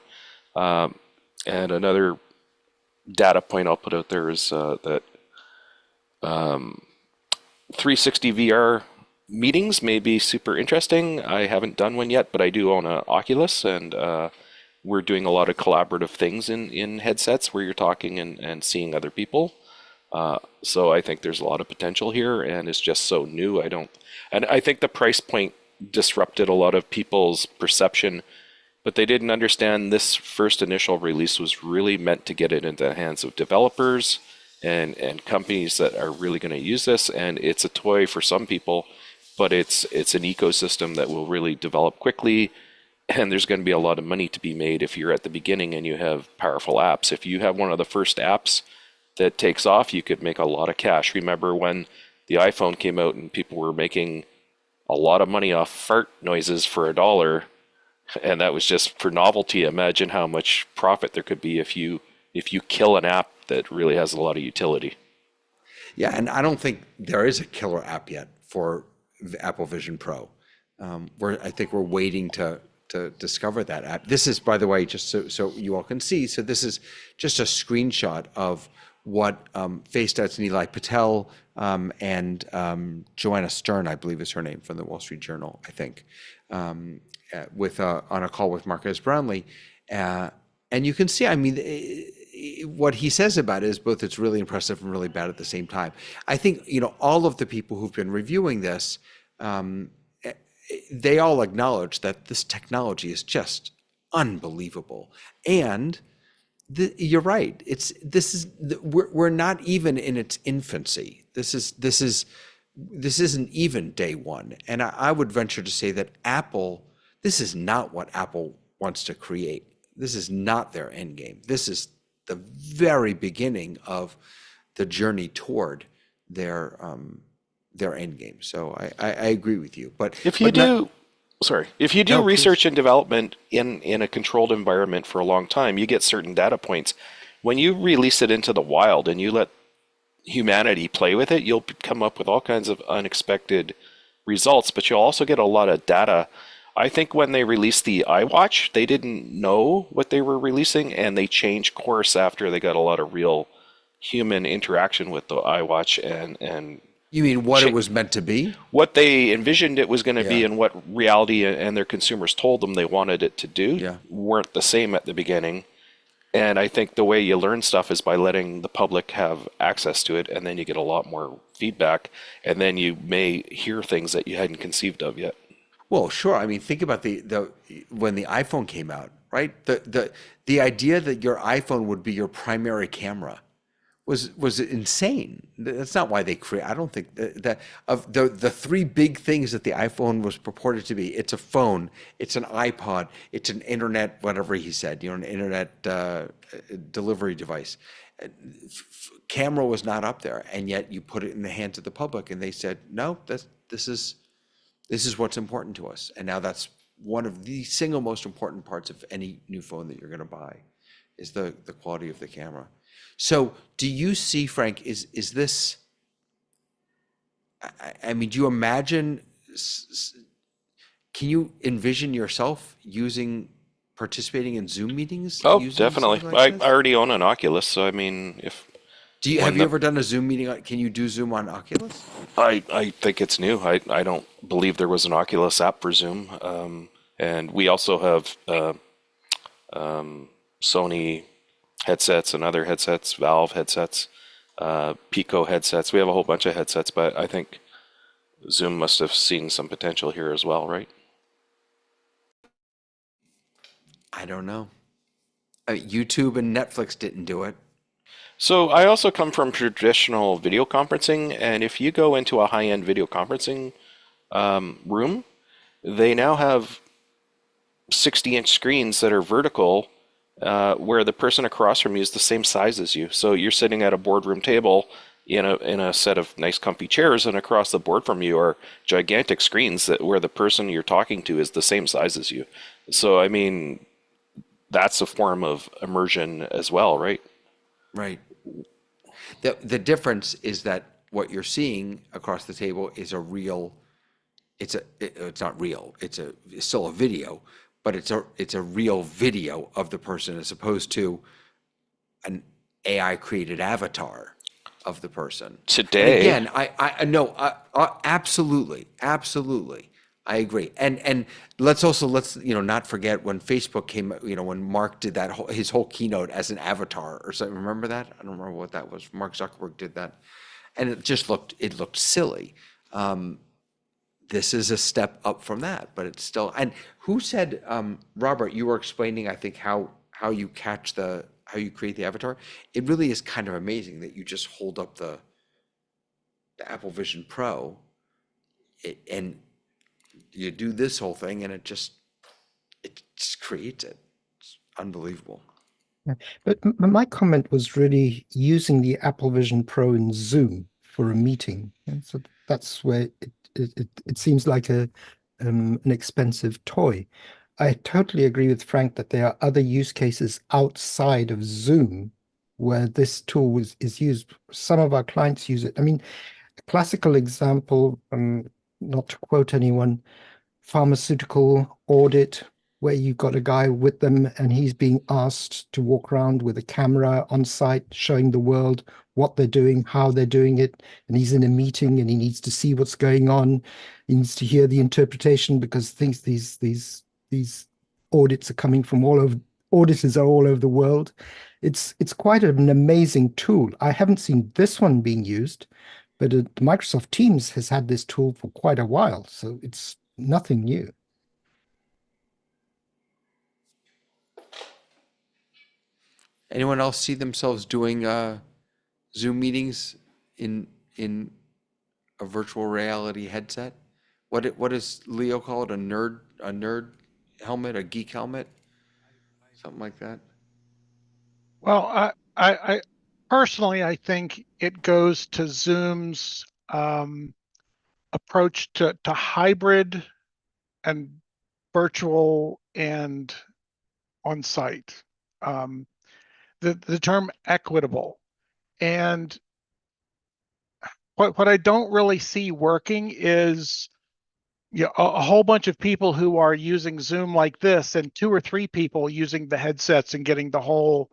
S5: And another data point I'll put out there is that 360 VR meetings may be super interesting. I haven't done one yet, but I do own an Oculus, and we're doing a lot of collaborative things in headsets where you're talking and seeing other people. So I think there's a lot of potential here, and it's just so new. And I think the price point disrupted a lot of people's perception, but they didn't understand this first initial release was really meant to get it into the hands of developers and companies that are really going to use this. And it's a toy for some people, but it's an ecosystem that will really develop quickly. And there's going to be a lot of money to be made if you're at the beginning and you have powerful apps. If you have one of the first apps that takes off, you could make a lot of cash. Remember when the iPhone came out and people were making a lot of money off fart noises for $1, and that was just for novelty. Imagine how much profit there could be if you kill an app that really has a lot of utility.
S1: Yeah, and I don't think there is a killer app yet for Apple Vision Pro. I think we're waiting to discover that app. This is, by the way, just so you all can see. So this is just a screenshot of what FaceTouch and Eli Patel and Joanna Stern, I believe is her name, from the Wall Street Journal, I think, with on a call with Marquez Brownlee. And you can see, I mean, what he says about it is both it's really impressive and really bad at the same time. I think, all of the people who've been reviewing this, they all acknowledge that this technology is just unbelievable. And you're right. We're not even in its infancy. This isn't even day one. And I would venture to say that this is not what Apple wants to create. This is not their end game. This is the very beginning of the journey toward their end game. So I agree with you. But
S5: if you do, Sorry. If you do
S1: No, please.
S5: research and development in a controlled environment for a long time, you get certain data points. When you release it into the wild and you let humanity play with it, you'll come up with all kinds of unexpected results, but you'll also get a lot of data. I think when they released the iWatch, they didn't know what they were releasing, and they changed course after they got a lot of real human interaction with the iWatch and
S1: You mean what it was meant to be?
S5: what they envisioned it was going to be
S1: Yeah.
S5: and what reality and their consumers told them they wanted it to do
S1: Yeah.
S5: weren't the same at the beginning. And I think the way you learn stuff is by letting the public have access to it, and then you get a lot more feedback, and then you may hear things that you hadn't conceived of yet.
S1: Well, sure. I mean, think about the when the iPhone came out, right? The idea that your iPhone would be your primary camera was insane. That's not why they create. I don't think that of the three big things that the iPhone was purported to be. It's a phone, it's an iPod, it's an internet, whatever he said, an internet delivery device. Camera was not up there, and yet you put it in the hands of the public, and they said, no, this is what's important to us. And now that's one of the single most important parts of any new phone that you're going to buy, is the quality of the camera. So do you see, Frank, is this, I mean, do you imagine, can you envision yourself participating in Zoom meetings?
S5: Oh,
S1: using
S5: definitely.
S1: something like
S5: I
S1: this?
S5: already own an Oculus, so I mean, if
S1: Have you ever done a Zoom meeting? Can you do Zoom on Oculus?
S5: I think it's new. I don't believe there was an Oculus app for Zoom. And we also have Sony headsets and other headsets, Valve headsets, Pico headsets. We have a whole bunch of headsets, but I think Zoom must have seen some potential here as well, right?
S1: I don't know. YouTube and Netflix didn't do it.
S5: So I also come from traditional video conferencing, and if you go into a high-end video conferencing room, they now have 60-inch screens that are vertical, where the person across from you is the same size as you. So you're sitting at a boardroom table in a set of nice comfy chairs, and across the board from you are gigantic screens where the person you're talking to is the same size as you. So I mean, that's a form of immersion as well, right?
S1: Right. The difference is that what you're seeing across the table is a real. It's not real. It's still a video, but it's a real video of the person, as opposed to an AI created avatar of the person.
S5: Today,
S1: And again, I no, absolutely, I agree. And let's not forget when Facebook came, when Mark did his whole keynote as an avatar or something. Remember that? I don't remember what that was. Mark Zuckerberg did that, and it looked silly. This is a step up from that, but it's still. And who said, Robert? You were explaining, I think, how you create the avatar. It really is kind of amazing that you just hold up the Apple Vision Pro, and you do this whole thing, and it just creates it. It's unbelievable.
S4: Yeah. But my comment was really using the Apple Vision Pro in Zoom for a meeting. And so that's where it seems like an expensive toy. I totally agree with Frank that there are other use cases outside of Zoom where this tool is used. Some of our clients use it. I mean, a classical example, not to quote anyone, pharmaceutical audit, where you've got a guy with them and he's being asked to walk around with a camera on site, showing the world what they're doing, how they're doing it. And he's in a meeting and he needs to see what's going on. He needs to hear the interpretation, because these audits are coming from auditors are all over the world. It's quite an amazing tool. I haven't seen this one being used, but Microsoft Teams has had this tool for quite a while, so it's nothing new.
S1: Anyone else see themselves doing Zoom meetings in a virtual reality headset? What does Leo call it? A nerd helmet, a geek helmet, something like that.
S6: Well, I personally, I think it goes to Zoom's approach to hybrid and virtual and on site. The term equitable. And what I don't really see working is a whole bunch of people who are using Zoom like this, and 2 or 3 people using the headsets and getting the whole,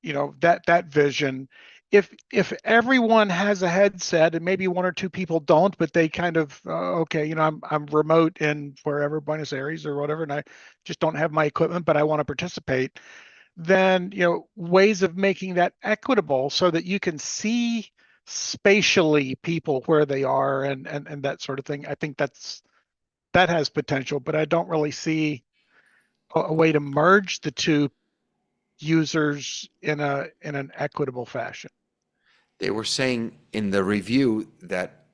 S6: that vision. If everyone has a headset and maybe 1 or 2 people don't, but they kind of okay, I'm remote in wherever, Buenos Aires or whatever, and I just don't have my equipment, but I want to participate, then ways of making that equitable so that you can see spatially people where they are and that sort of thing. I think that has potential, but I don't really see a way to merge the two users in an equitable fashion.
S1: They were saying in the review that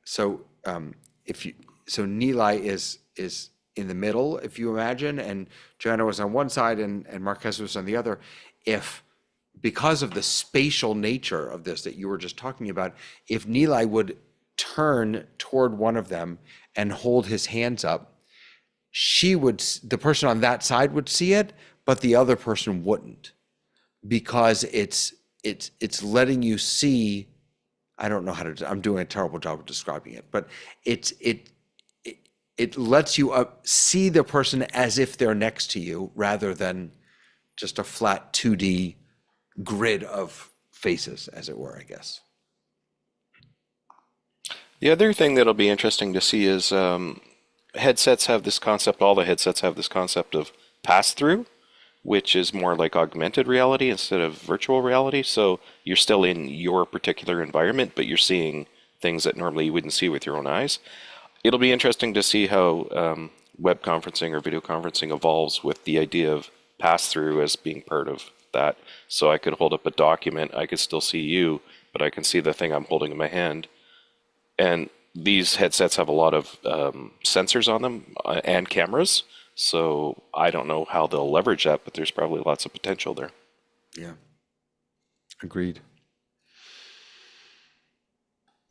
S1: Nilay is in the middle, if you imagine, and Joanna was on one side and Marquez was on the other. If because of the spatial nature of this that you were just talking about, if Nilay would turn toward one of them and hold his hands up, the person on that side would see it, but the other person wouldn't, because it's letting you see. I don't know how to. I'm doing a terrible job of describing it, but it lets you see the person as if they're next to you, rather than just a flat 2D grid of faces, as it were, I guess.
S5: The other thing that'll be interesting to see is headsets have this concept, all the headsets have this concept of pass-through, which is more like augmented reality instead of virtual reality. So you're still in your particular environment, but you're seeing things that normally you wouldn't see with your own eyes. It'll be interesting to see how web conferencing or video conferencing evolves with the idea of pass-through as being part of that. So I could hold up a document, I could still see you, but I can see the thing I'm holding in my hand. And these headsets have a lot of sensors on them and cameras. So I don't know how they'll leverage that, but there's probably lots of potential there.
S1: Yeah. Agreed.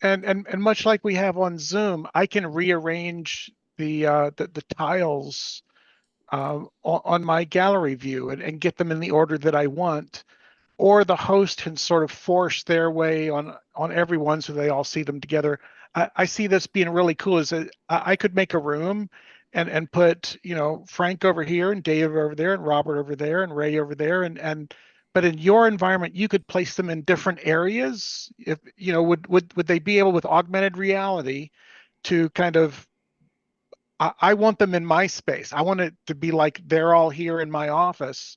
S6: And much like we have on Zoom, I can rearrange the tiles on my gallery view and get them in the order that I want, or the host can sort of force their way on everyone so they all see them together. I see this being really cool. Is that I could make a room and put Frank over here and Dave over there and Robert over there and Ray over there, but in your environment you could place them in different areas. If would they be able, with augmented reality, to kind of, I want them in my space. I want it to be like they're all here in my office.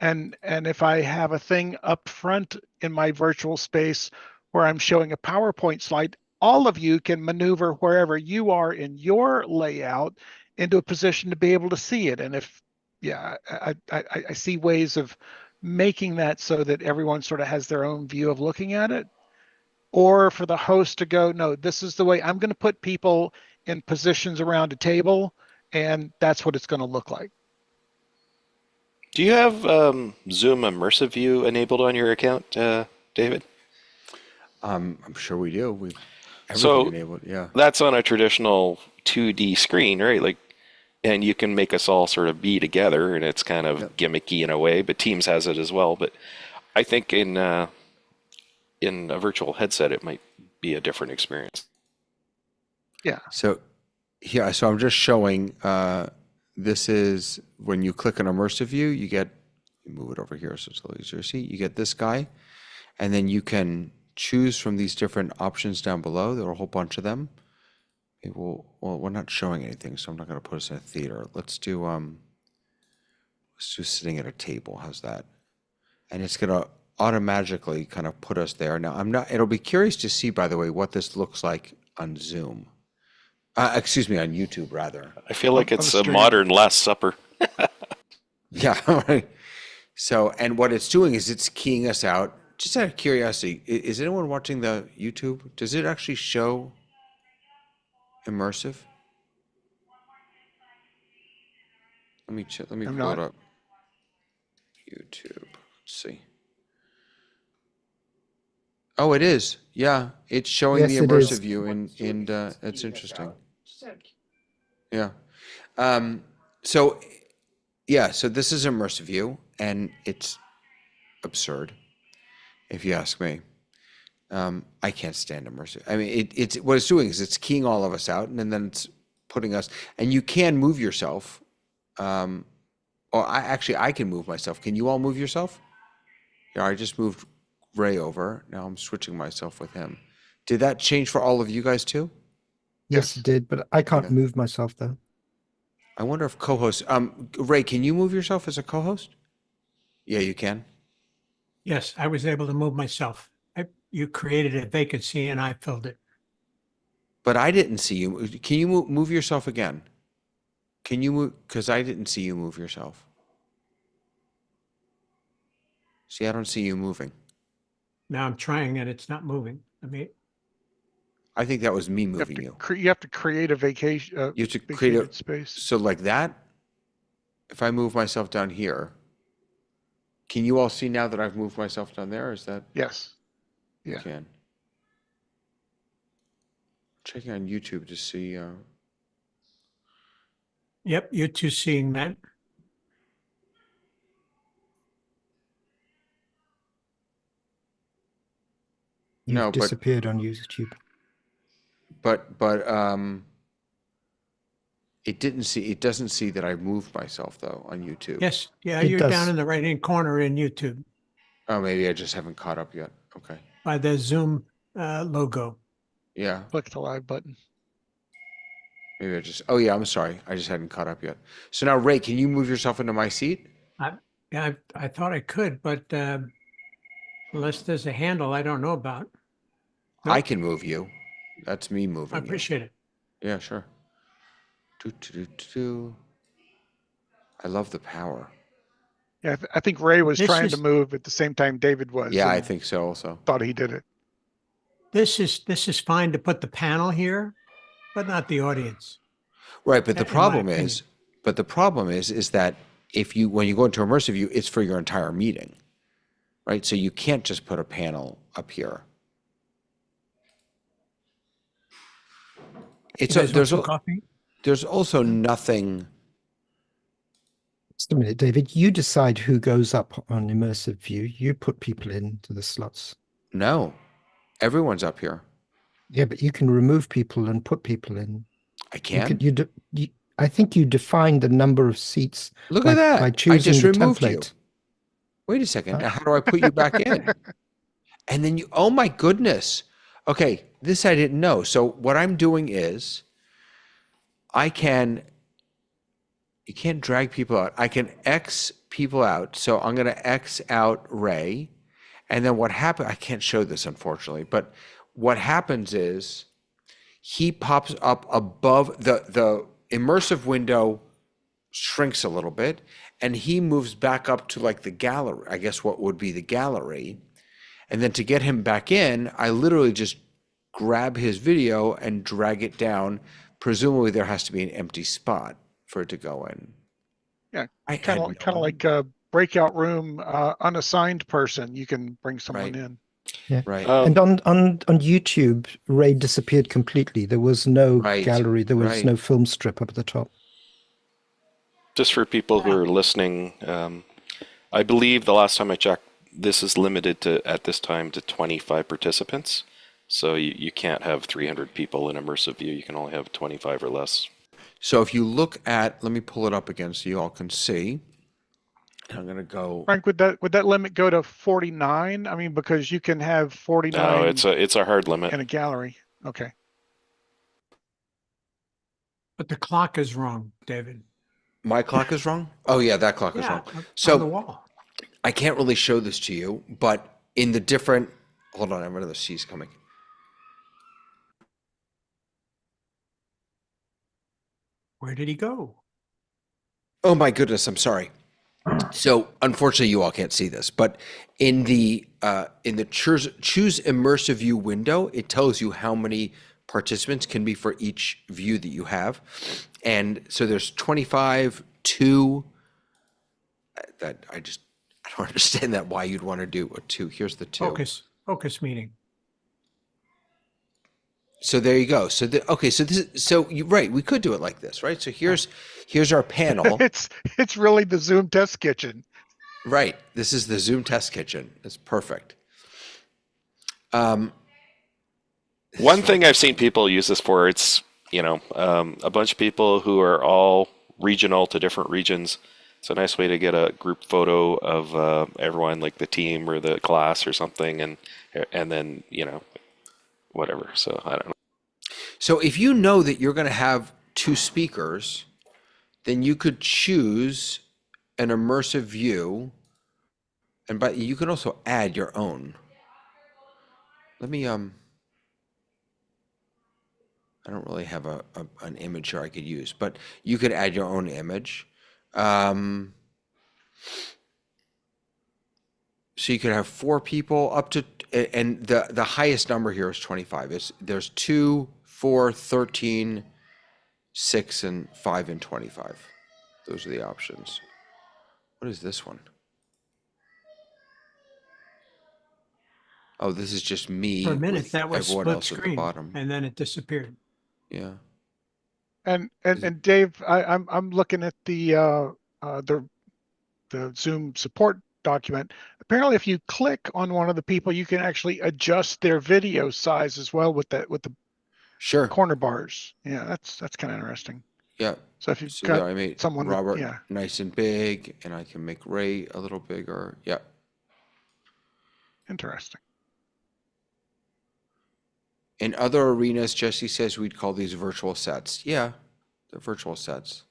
S6: And if I have a thing up front in my virtual space where I'm showing a PowerPoint slide, all of you can maneuver wherever you are in your layout into a position to be able to see it. And I see ways of making that so that everyone sort of has their own view of looking at it. Or for the host to go, no, this is the way I'm going to put people in positions around a table, and that's what it's going to look like.
S5: Do you have Zoom Immersive View enabled on your account, David?
S1: I'm sure we do. We've
S5: So
S1: enabled, yeah.
S5: that's on a traditional 2D screen, right? Like, and you can make us all sort of be together, and it's kind of gimmicky in a way, but Teams has it as well. But I think in a virtual headset, it might be a different experience.
S6: Yeah.
S1: So I'm just showing, this is when you click on immersive view, you move it over here so it's a little easier to see. You get this guy, and then you can choose from these different options down below. There are a whole bunch of them. We're not showing anything, so I'm not going to put us in a theater. Let's do sitting at a table. How's that? And it's going to automatically kind of put us there. Now, it'll be curious to see, by the way, what this looks like on Zoom. Excuse me, on YouTube, rather.
S5: I feel like it's a modern Last Supper.
S1: Yeah. Right. So, and what it's doing is it's keying us out. Just out of curiosity, is anyone watching the YouTube? Does it actually show immersive? Let me pull it up. YouTube. Let's see. Oh, it is. Yeah, it's showing
S4: Yes,
S1: the
S4: it
S1: immersive
S4: is.
S1: view, and it's interesting. Yeah. So, yeah, so this is immersive view, and it's absurd, if you ask me. I can't stand immersive. I mean, it's what it's doing is it's keying all of us out, and then it's putting us. And you can move yourself. Or I can move myself. Can you all move yourself? Yeah, I just moved Ray over. Now I'm switching myself with him. Did that change for all of you guys too?
S4: Yes,
S6: Yes.
S4: it did, but I can't
S1: Okay.
S4: move myself though.
S1: I wonder if co-host. Ray, can you move yourself as a co-host? Yeah, you can.
S2: Yes, I was able to move myself. You created a vacancy and I filled it.
S1: But I didn't see you. Can you move yourself again? Can you move? Because I didn't see you move yourself. See, I don't see you moving.
S2: Now I'm trying and it's not moving. I mean,
S1: I think that was me
S6: You have
S1: moving
S6: to,
S1: you.
S6: you have to create a vacation,
S1: You have to create
S6: vacated
S1: a
S6: space.
S1: so like that. If I move myself down here, can you all see now that I've moved myself down there? Is that
S6: Yes.
S1: you
S6: Yeah.
S1: can? Checking on YouTube to see.
S2: yep, you two seeing that.
S4: You've
S1: No, but
S4: disappeared on YouTube.
S1: it didn't see. It doesn't see that I moved myself though on YouTube.
S2: Yes, yeah,
S4: It
S2: you're down
S4: does.
S2: in the right-hand corner in YouTube
S1: Oh, maybe I just haven't caught up yet. Okay.
S2: by the Zoom logo.
S1: Yeah.
S6: Click the live button.
S1: Maybe I just. Oh yeah. I'm sorry. I just hadn't caught up yet. So now, Ray, can you move yourself into my seat?
S2: Yeah, I thought I could, but unless there's a handle I don't know about.
S1: I
S2: Nope.
S1: can move you. That's me moving
S2: I
S1: you.
S2: appreciate it.
S1: Yeah, sure. I love the power.
S6: Yeah, I think Ray was
S2: This
S6: trying to
S2: is-
S6: move at the same time David was.
S1: Yeah, I
S6: and
S1: think so also.
S6: thought he did it.
S2: This is fine to put the panel here, but not the audience.
S1: Right, but the
S2: In my
S1: problem
S2: opinion.
S1: is that when you go into immersive view, it's for your entire meeting. Right? So you can't just put a panel up here. It's
S2: You guys want some
S1: there's
S2: coffee?
S1: there's also nothing.
S4: Just a minute, David. You decide who goes up on immersive view. You put people into the slots.
S1: No, everyone's up here.
S4: Yeah, but you can remove people and put people in.
S1: I
S4: You
S1: can.
S4: could, I think you defined the number of seats
S1: Look
S4: by,
S1: at that.
S4: by
S1: I
S4: choosing
S1: just
S4: the
S1: removed you.
S4: template.
S1: Wait a second. Now, how do I put you back in? And then you, oh my goodness. Okay, this I didn't know. So what I'm doing is you can't drag people out. I can X people out. So I'm going to X out Ray. And then what happened, I can't show this unfortunately, but what happens is he pops up above the immersive window shrinks a little bit and he moves back up to like the gallery, I guess what would be the gallery. And then to get him back in, I literally just grab his video and drag it down. Presumably there has to be an empty spot for it to go in.
S6: Yeah,
S1: I
S6: kind
S1: had
S6: of
S1: no
S6: like a breakout room, unassigned person. You can bring someone
S1: Right.
S6: in.
S4: Yeah.
S1: Right.
S4: And on YouTube, Ray disappeared completely. There was no
S1: Right,
S4: gallery. There was
S1: right.
S4: no film strip up at the top.
S5: Just for people who are listening, I believe the last time I checked, this is limited to at this time to 25 participants. So you can't have 300 people in immersive view. You can only have 25 or less.
S1: So if you look at, let me pull it up again so you all can see. And I'm going to go.
S6: Frank, would that limit go to 49? I mean, because you can have 49
S5: No, it's a hard limit.
S6: in a gallery. Okay.
S2: But the clock is wrong, David.
S1: My clock is wrong? Oh yeah, that clock is
S2: Yeah,
S1: wrong.
S2: on the
S1: So
S2: wall.
S1: I can't really show this to you, but in the different, hold on, another C's coming.
S2: Where did he go?
S1: Oh my goodness, I'm sorry. So unfortunately, you all can't see this, but in the choose immersive view window, it tells you how many participants can be for each view that you have, and so there's 25, 2. That I don't understand that why you'd want to do a 2. Here's the 2.
S2: Focus meeting.
S1: So there you go. So okay, so this is, so you right, we could do it like this, right? So here's our panel.
S6: It's really the Zoom test kitchen.
S1: Right. This is the Zoom test kitchen. It's perfect.
S5: One thing I've seen people use this for, it's, a bunch of people who are all regional to different regions. It's a nice way to get a group photo of everyone, like the team or the class or something, and then, whatever. So I don't know.
S1: So if you know that you're going to have two speakers, then you could choose an immersive view, but you can also add your own. Let me I don't really have an image here I could use, but you could add your own image. So you could have 4 people up to, and the highest number here is 25. There's 2, 4, 13, 6, and 5, and 25. Those are the options. What is this one? Oh, this is just me.
S2: For a minute,
S1: with
S2: that was
S1: everyone
S2: split
S1: else at the
S2: screen,
S1: bottom.
S2: and then it disappeared.
S1: Yeah.
S6: And Dave, I'm looking at the Zoom support document. Apparently, if you click on one of the people, you can actually adjust their video size as well with the
S1: Sure.
S6: corner bars. Yeah, that's kind of interesting.
S1: Yeah.
S6: So if you've
S1: So
S6: got
S1: there I made
S6: someone that-
S1: Robert
S6: yeah.
S1: nice and big, and I can make Ray a little bigger. Yeah.
S6: Interesting.
S1: In other arenas, Jesse says we'd call these virtual sets. Yeah, they're virtual sets.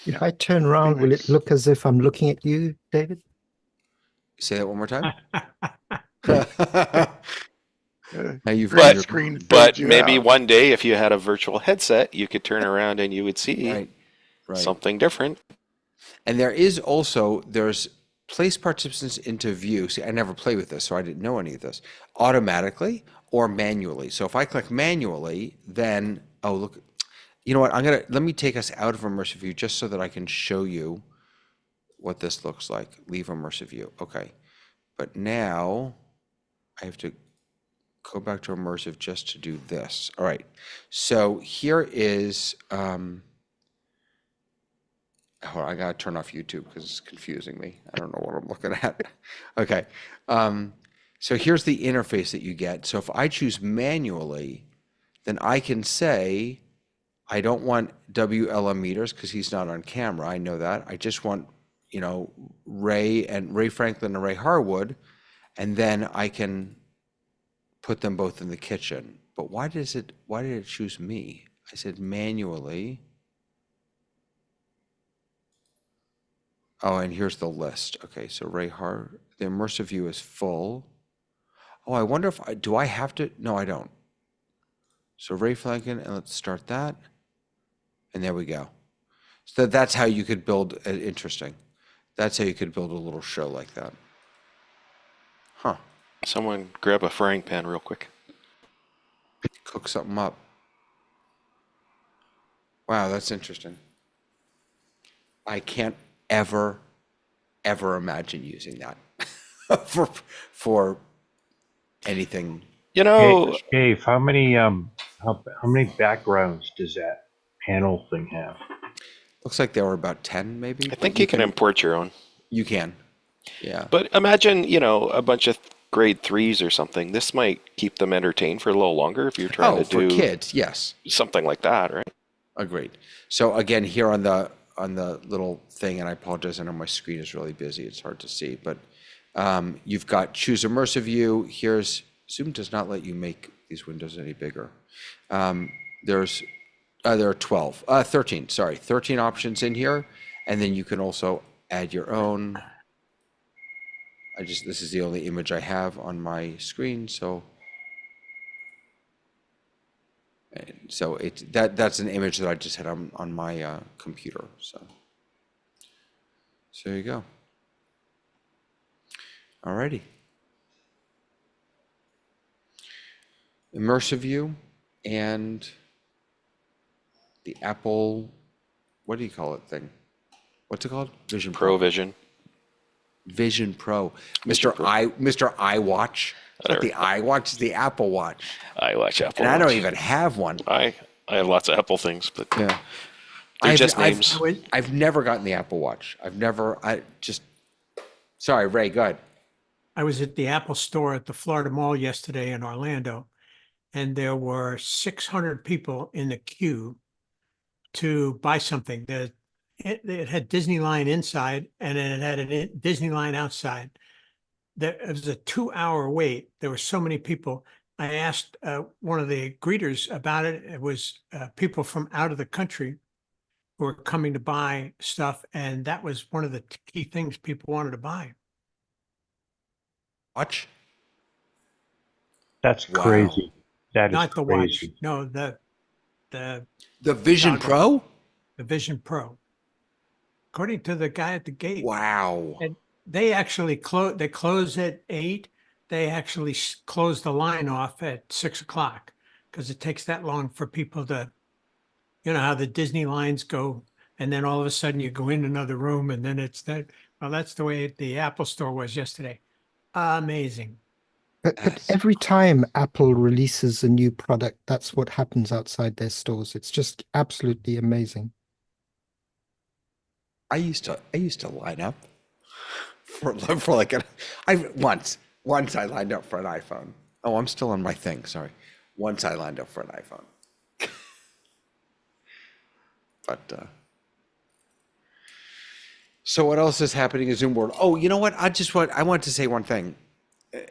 S4: If
S6: Yeah.
S4: I turn around, will it look as if I'm looking at you, David?
S1: Say that one more time. Now you've
S6: Green
S1: got
S6: screen
S5: But
S6: fades you
S5: maybe
S6: out.
S5: one day, if you had a virtual headset, you could turn around and you would see
S1: right.
S5: something different.
S1: And there's place participants into view. See, I never play with this, so I didn't know any of this. Automatically or manually. So if I click manually, then, oh, look, you know what? Let me take us out of immersive view just so that I can show you what this looks like. Leave immersive view. Okay. But now I have to go back to immersive just to do this. All right. So here is, hold on, I gotta turn off YouTube because it's confusing me. I don't know what I'm looking at. Okay. So here's the interface that you get. So if I choose manually, then I can say, I don't want WLM meters because he's not on camera. I know that. I just want, Ray Franklin and Ray Harwood, and then I can put them both in the kitchen. But why did it choose me? I said manually. Oh, and here's the list. Okay, so the immersive view is full. Oh, I wonder if do I have to? No, I don't. So Ray Franklin, and let's start that. And there we go. So that's how you could build, interesting. That's how you could build a little show like that. Huh.
S5: Someone grab a frying pan real quick.
S1: Cook something up. Wow, that's interesting. I can't ever imagine using that for anything.
S9: Dave, how many backgrounds does that panel thing have?
S1: Looks like there were about 10 maybe.
S5: I think you can import your own.
S1: You can. Yeah.
S5: But imagine, a bunch of grade 3s or something. This might keep them entertained for a little longer if you're trying to do
S1: for kids, yes.
S5: something like that, right?
S1: Agreed. So again, here on the little thing, and I apologize, I know my screen is really busy. It's hard to see, but you've got choose immersive view. Here's Zoom does not let you make these windows any bigger. There are 13 options in here, and then you can also add your own. This is the only image I have on my screen, so that's an image that I just had on my computer. So there you go. Alrighty. Immersive view and the Apple, what do you call it thing? What's it called? Vision Pro.
S5: Vision.
S1: Vision Pro.
S5: Vision Pro.
S1: Mr. iWatch. It's not the iWatch, it's the Apple Watch.
S5: I watch Apple
S1: And I don't
S5: Watch.
S1: even have one.
S5: I have lots of Apple things, but
S1: Yeah.
S5: they're just names.
S1: I've never gotten the Apple Watch. Sorry, Ray, go ahead.
S2: I was at the Apple store at the Florida Mall yesterday in Orlando, and there were 600 people in the queue to buy something. It had Disneyland inside and it had a Disneyland outside. It was a 2-hour wait. There were so many people. I asked one of the greeters about it. It was people from out of the country who were coming to buy stuff, and that was one of the key things people wanted to buy.
S1: Watch?
S9: That's
S1: Wow.
S9: crazy. That is
S2: Not the
S9: crazy.
S2: watch. No, the
S1: Vision
S2: Goggle.
S1: Pro?
S2: the Vision Pro. According to the guy at the gate.
S1: Wow.
S2: And they actually close at 8. They actually close the line off at 6 o'clock because it takes that long for people to, you know, how the Disney lines go. And then all of a sudden you go in another room and then it's that. Well, that's the way the Apple store was yesterday. Amazing.
S4: But every time Apple releases a new product, that's what happens outside their stores. It's just absolutely amazing.
S1: I used to line up for like once I lined up for an iPhone. Oh, I'm still on my thing. Sorry. Once I lined up for an iPhone. But so what else is happening in Zoom World? Oh, you know what? I want to say one thing,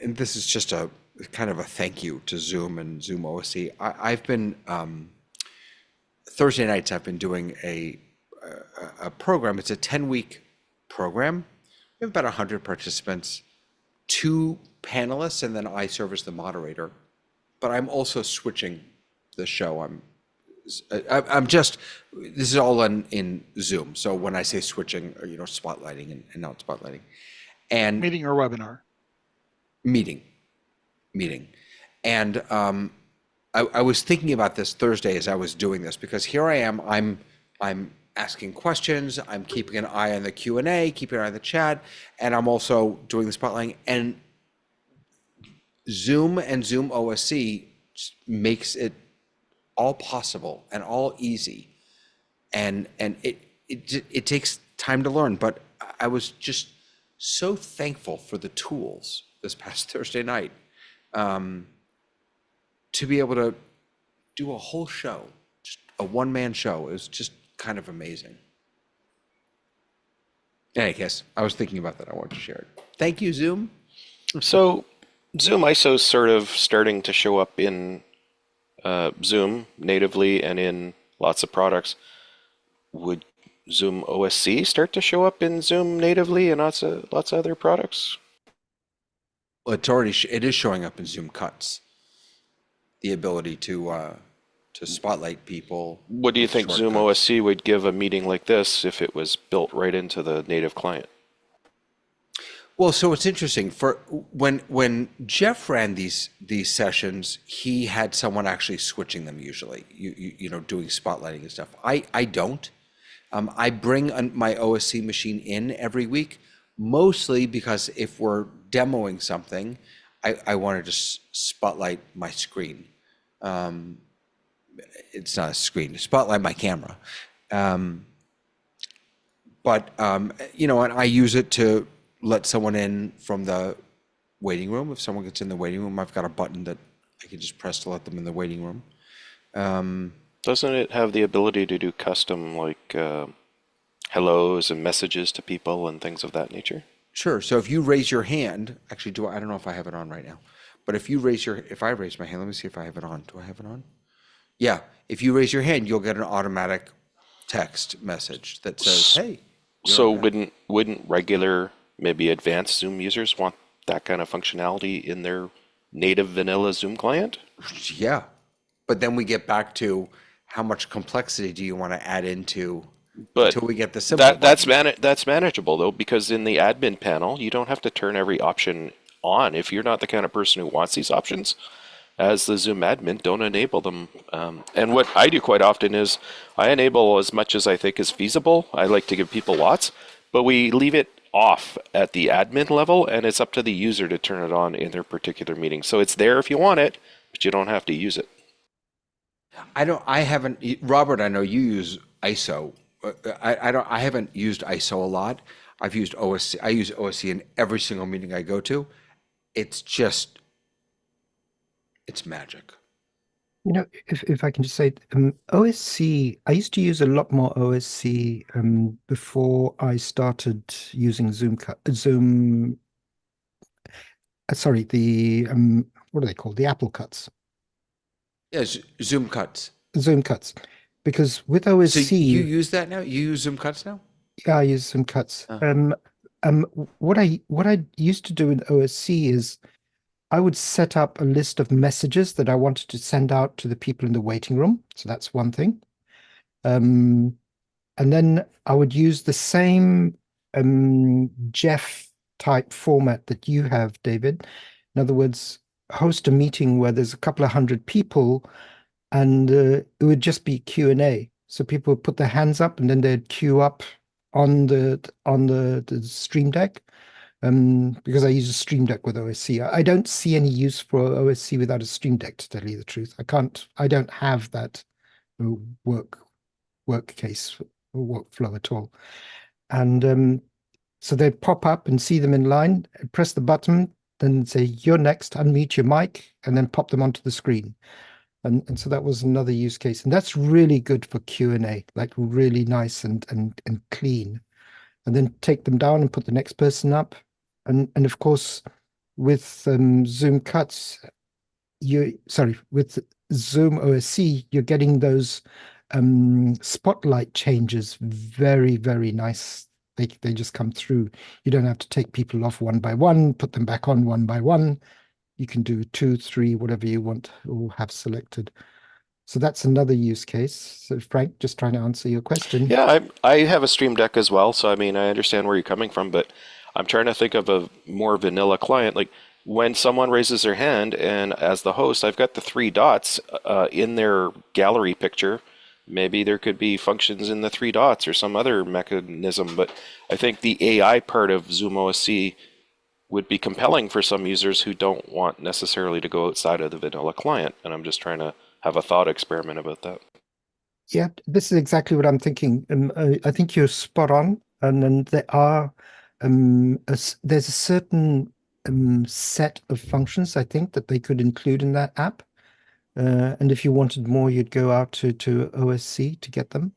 S1: and this is just a kind of a thank you to Zoom and ZoomOSC. I've been Thursday nights. I've been doing a program. It's a 10-week program. We have about 100 participants, 2 panelists, and then I serve as the moderator. But I'm also switching the show. I'm just, this is all in Zoom. So when I say switching, you know, spotlighting and not spotlighting. And
S6: Meeting or webinar?
S1: meeting. And I was thinking about this Thursday as I was doing this, because here I am, I'm asking questions, I'm keeping an eye on the Q&A, keeping an eye on the chat, and I'm also doing the spotlighting. And Zoom and ZoomOSC makes it all possible and all easy, and it takes time to learn. But I was just so thankful for the tools this past Thursday night, to be able to do a whole show, just a one-man show. It was just kind of amazing. In any case, I was thinking about that. I wanted to share it. Thank you, Zoom.
S5: So ZoomISO is sort of starting to show up in Zoom natively and in lots of products. Would ZoomOSC start to show up in Zoom natively and lots of other products?
S1: Well, it is showing up in Zoom Cuts. The ability to spotlight people.
S5: What do you think
S1: shortcuts.
S5: ZoomOSC would give a meeting like this if it was built right into the native client?
S1: Well, so it's interesting. For when Jeff ran these sessions, he had someone actually switching them usually. You know, doing spotlighting and stuff. I don't. I bring my OSC machine in every week, mostly because if we're demoing something, I wanted to spotlight my screen. It's not a screen, spotlight my camera. But you know, and I use it to let someone in from the waiting room. If someone gets in the waiting room, I've got a button that I can just press to let them in the waiting room.
S5: Doesn't it have the ability to do custom, like hellos and messages to people and things of that nature?
S1: Sure. So if you raise your hand, actually, I don't know if I have it on right now, but if I raise my hand, let me see if I have it on. Do I have it on? Yeah. If you raise your hand, you'll get an automatic text message that says, "Hey."
S5: So wouldn't regular, maybe advanced Zoom users want that kind of functionality in their native vanilla Zoom client?
S1: Yeah. But then we get back to how much complexity do you want to add into until we get the simple
S5: that's manageable though, because in the admin panel you don't have to turn every option on. If you're not the kind of person who wants these options, as the Zoom admin, don't enable them. And what I do quite often is I enable as much as I think is feasible. I like to give people lots, but we leave it off at the admin level, and it's up to the user to turn it on in their particular meeting. So it's there if you want it, but you don't have to use it.
S1: I haven't, Robert, I know you use ISO. I haven't used ISO a lot. I've used OSC. I use OSC in every single meeting I go to. It's just, it's magic.
S4: You know, if I can just say, OSC, I used to use a lot more OSC before I started using sorry, the, what are they called? The Apple Cuts.
S1: Yes, Zoom Cuts.
S4: Zoom Cuts. Because with OSC...
S1: So you use that now? You use Zoom Cuts now?
S4: Yeah, I use Zoom Cuts.
S1: Oh.
S4: What I used to do in OSC is I would set up a list of messages that I wanted to send out to the people in the waiting room. So that's one thing. And then I would use the same Jeff type format that you have, David. In other words, host a meeting where there's a couple of hundred people, and it would just be Q&A. So people would put their hands up, and then they'd queue up on the Stream Deck. Because I use a Stream Deck with OSC. I don't see any use for OSC without a Stream Deck, to tell you the truth. I don't have that work case or workflow at all. And so they pop up and see them in line, press the button, then say, you're next, unmute your mic, and then pop them onto the screen. And so that was another use case. And that's really good for Q&A, like really nice and clean. And then take them down and put the next person up. And of course, with Zoom Cuts, with Zoom OSC, you're getting those spotlight changes very, very nice. They just come through. You don't have to take people off one by one, put them back on one by one. You can do 2, 3, whatever you want or have selected. So that's another use case. So Frank, just trying to answer your question.
S5: Yeah, I have a Stream Deck as well, so I mean, I understand where you're coming from, but I'm trying to think of a more vanilla client. Like when someone raises their hand, and as the host, I've got the 3 dots in their gallery picture. Maybe there could be functions in the 3 dots or some other mechanism, but I think the AI part of ZoomOSC would be compelling for some users who don't want necessarily to go outside of the vanilla client, and I'm just trying to have a thought experiment about that.
S4: Yeah, this is exactly what I'm thinking. I think you're spot on. And then there are there's a certain set of functions, I think, that they could include in that app. And if you wanted more, you'd go out to OSC to get them.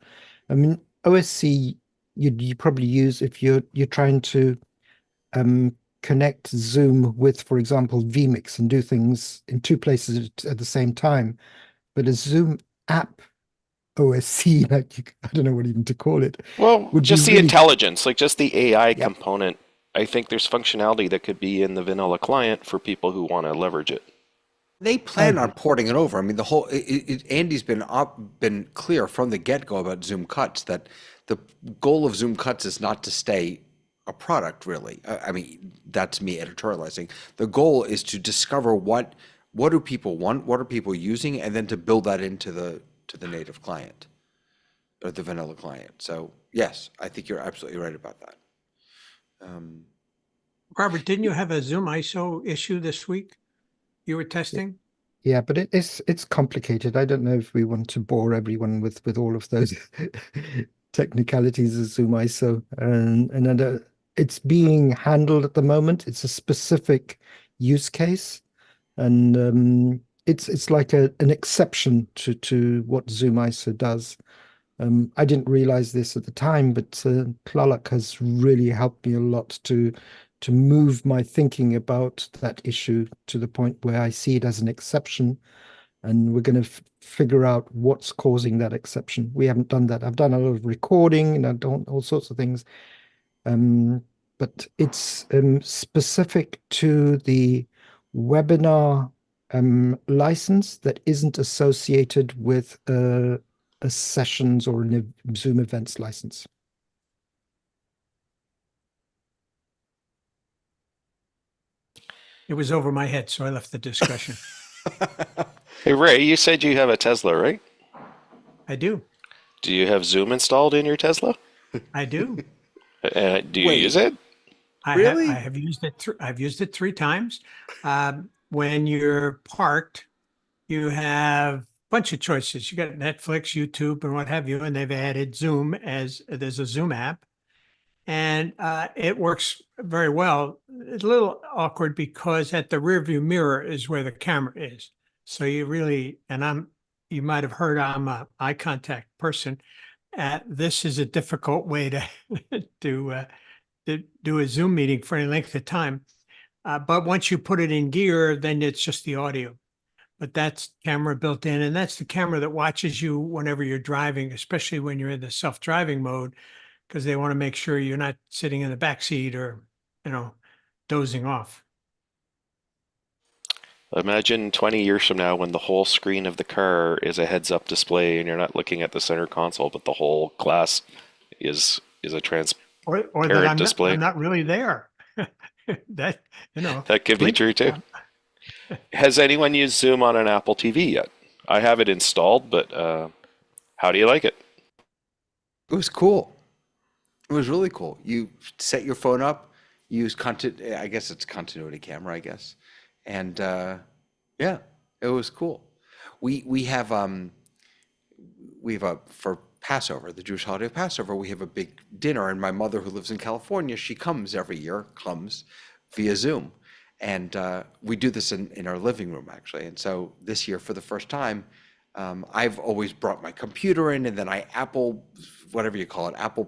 S4: I mean, OSC you probably use if you're trying to connect Zoom with, for example, vMix and do things in 2 places at the same time. But a Zoom app OSC, I don't know what even to call it.
S5: Well, just the intelligence, like just the AI component. I think there's functionality that could be in the vanilla client for people who want to leverage it.
S1: They plan on porting it over. I mean, the whole Andy's been clear from the get-go about Zoom Cuts that the goal of Zoom Cuts is not to stay a product, really. I mean, that's me editorializing. The goal is to discover what do people want, what are people using, and then to build that into the native client or the vanilla client. So yes, I think you're absolutely right about that.
S2: Robert, didn't you have a ZoomISO issue this week? You were testing?
S4: Yeah, but it's complicated. I don't know if we want to bore everyone with all of those technicalities of ZoomISO. And it's being handled at the moment. It's a specific use case, and it's like an exception to what ZoomISO does. I didn't realize this at the time, but Tlaloc has really helped me a lot to move my thinking about that issue to the point where I see it as an exception, and we're going to figure out what's causing that exception. We haven't done that. I've done a lot of recording and I've done all sorts of things, but it's specific to the webinar license that isn't associated with a sessions or a Zoom events license.
S2: It was over my head, so I left the discussion.
S5: Hey, Ray, you said you have a Tesla, right?
S2: I do.
S5: Do you have Zoom installed in your Tesla?
S2: I do.
S5: Do you use it?
S1: Really?
S2: I have used it. I've used it 3 times. When you're parked, you have a bunch of choices. You got Netflix, YouTube, and what have you, and they've added Zoom as there's a Zoom app, and it works very well. It's a little awkward because at the rear view mirror is where the camera is. So you really, you might have heard I'm a eye contact person. This is a difficult way to to do a Zoom meeting for any length of time. But once you put it in gear, then it's just the audio. But that's camera built in, and that's the camera that watches you whenever you're driving, especially when you're in the self-driving mode, because they want to make sure you're not sitting in the back seat or, dozing off.
S5: Imagine 20 years from now when the whole screen of the car is a heads-up display and you're not looking at the center console, but the whole glass is a
S2: Or that
S5: display.
S2: I'm not really there. That,
S5: That could be true too. Has anyone used Zoom on an Apple TV yet? I have it installed, but how do you like it?
S1: It was cool. It was really cool. You set your phone up, use I guess it's continuity camera, I guess. And yeah, it was cool. We have for Passover, the Jewish holiday of Passover, we have a big dinner, and my mother, who lives in California, she comes every year, via Zoom. And we do this in our living room, actually. And so this year, for the first time, I've always brought my computer in, and then I Apple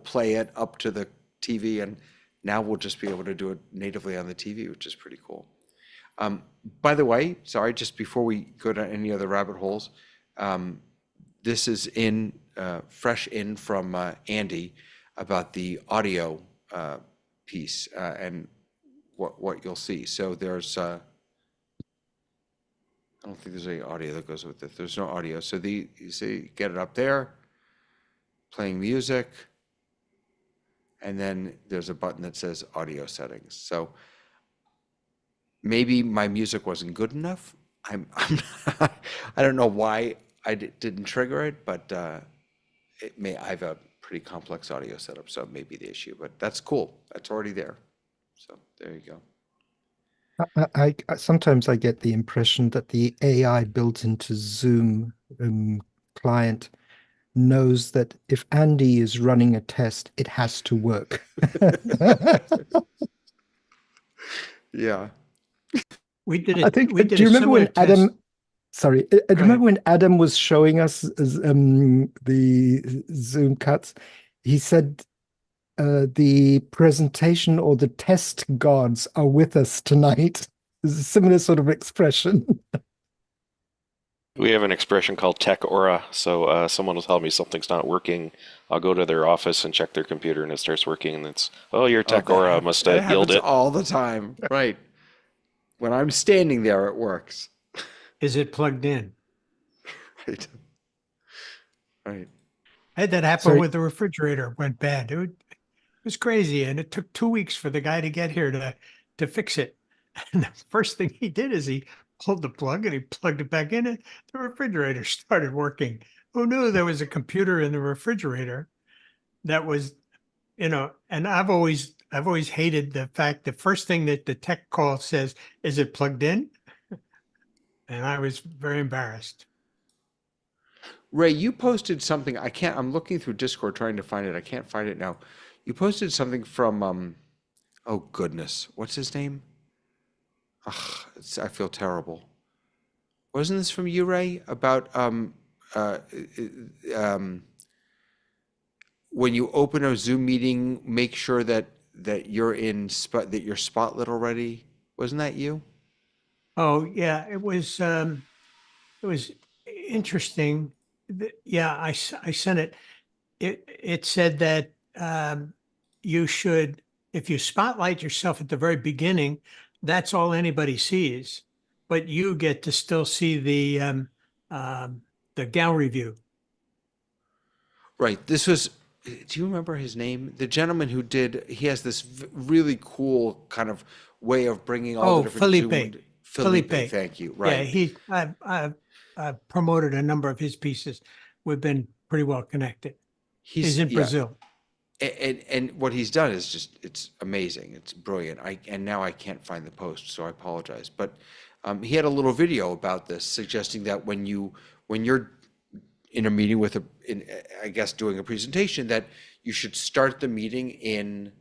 S1: Play it up to the TV, and now we'll just be able to do it natively on the TV, which is pretty cool. By the way, sorry, just before we go down any other rabbit holes, this is fresh in from Andy about the audio piece and what you'll see. So there's I don't think there's any audio that goes with it. There's no audio. So you see, get it up there, playing music, and then there's a button that says audio settings. So maybe my music wasn't good enough. I don't know why I didn't trigger it, but I have a pretty complex audio setup, so it may be the issue. But that's cool. That's already there. So there you go.
S4: I sometimes I get the impression that the AI built into Zoom client knows that if Andy is running a test, it has to work.
S1: Yeah.
S2: We did it.
S4: I think.
S2: We did
S4: Do you
S2: a
S4: remember when
S2: similar test.
S4: Adam? Sorry, I remember when Adam was showing us the Zoom cuts. He said the presentation or the test gods are with us tonight. There's a similar sort of expression.
S5: We have an expression called tech aura. So someone will tell me something's not working. I'll go to their office and check their computer, and it starts working. And it's, your tech aura must have yielded it
S1: all the time, right? When I'm standing there, it works.
S2: Is it plugged in?
S1: Right. Right.
S2: I had that happen with the refrigerator. It went bad. It was crazy, and it took 2 weeks for the guy to get here to fix it. And the first thing he did is he pulled the plug and he plugged it back in, and the refrigerator started working. Who knew there was a computer in the refrigerator that was, and I've always hated the fact the first thing that the tech call says, is it plugged in? And I was very embarrassed.
S1: Ray, you posted something. I'm looking through Discord trying to find it. I can't find it now. You posted something from, oh goodness, what's his name? Ugh, I feel terrible. Wasn't this from you, Ray? About when you open a Zoom meeting, make sure that you're that you're spotlit already. Wasn't that you?
S2: Oh yeah, it was interesting. Yeah, I sent it. It said that you should, if you spotlight yourself at the very beginning, that's all anybody sees, but you get to still see the gallery view.
S1: Right. This was. Do you remember his name? The gentleman who he has this really cool kind of way of bringing all the different
S2: Felipe.
S1: Felipe, thank you. Right.
S2: Yeah, I've promoted a number of his pieces. We've been pretty well connected. He's in Brazil.
S1: And what he's done is just, it's amazing. It's brilliant. And now I can't find the post, so I apologize. But he had a little video about this, suggesting that when you're in a meeting with I guess doing a presentation, that you should start the meeting in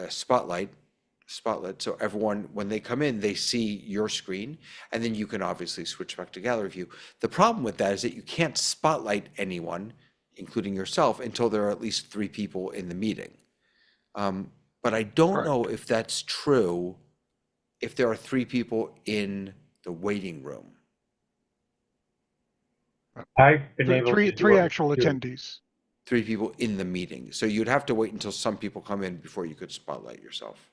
S1: Spotlight, so everyone, when they come in, they see your screen, and then you can obviously switch back to gallery view. The problem with that is that you can't spotlight anyone, including yourself, until there are at least 3 people in the meeting. But I don't know if that's true if there are 3 people in the waiting room.
S9: I've been able to do
S6: Three
S9: it
S6: actual
S9: with 2.
S6: attendees.
S1: 3 people in the meeting. So you'd have to wait until some people come in before you could spotlight yourself.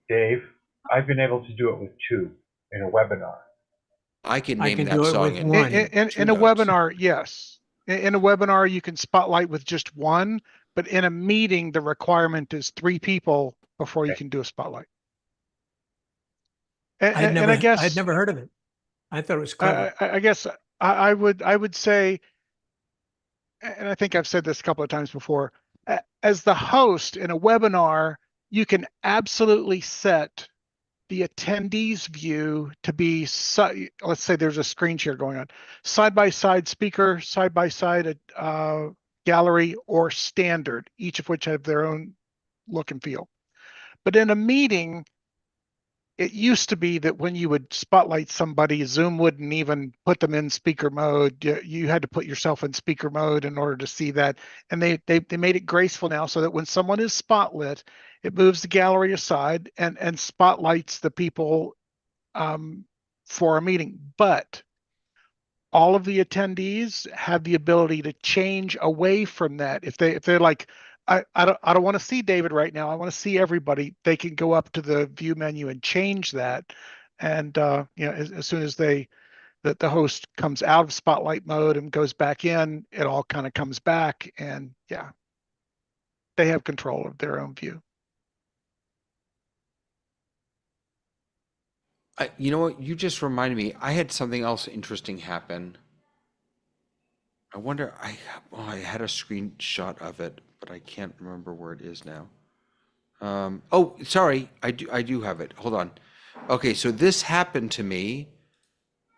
S9: Dave, I've been able to do it with 2 in a webinar.
S1: I can
S2: I
S1: name
S2: can
S1: that
S2: do it
S1: song
S2: with
S1: in
S2: one.
S6: In
S1: 2
S6: a
S1: notes.
S6: webinar, yes. In a webinar, you can spotlight with just 1, but in a meeting, the requirement is 3 people before you
S9: Okay.
S6: can do a spotlight.
S2: I'd
S6: And I guess
S2: I'd never heard of it. I thought it was clever.
S6: I guess I would say, and I think I've said this a couple of times before, as the host in a webinar, you can absolutely set the attendees view to be, let's say there's a screen share going on, side-by-side speaker, side-by-side gallery, or standard, each of which have their own look and feel. But in a meeting, it used to be that when you would spotlight somebody, Zoom wouldn't even put them in speaker mode. You had to put yourself in speaker mode in order to see that. And they made it graceful now so that when someone is spotlit, it moves the gallery aside and spotlights the people for a meeting. But all of the attendees have the ability to change away from that. If they're like, I don't want to see David right now, I want to see everybody, they can go up to the view menu and change that. And as soon as the host comes out of spotlight mode and goes back in, it all kind of comes back, and they have control of their own view.
S1: You know what? You just reminded me. I had something else interesting happen. I wonder. I had a screenshot of it, but I can't remember where it is now. Oh, sorry. I do have it. Hold on. Okay, so this happened to me.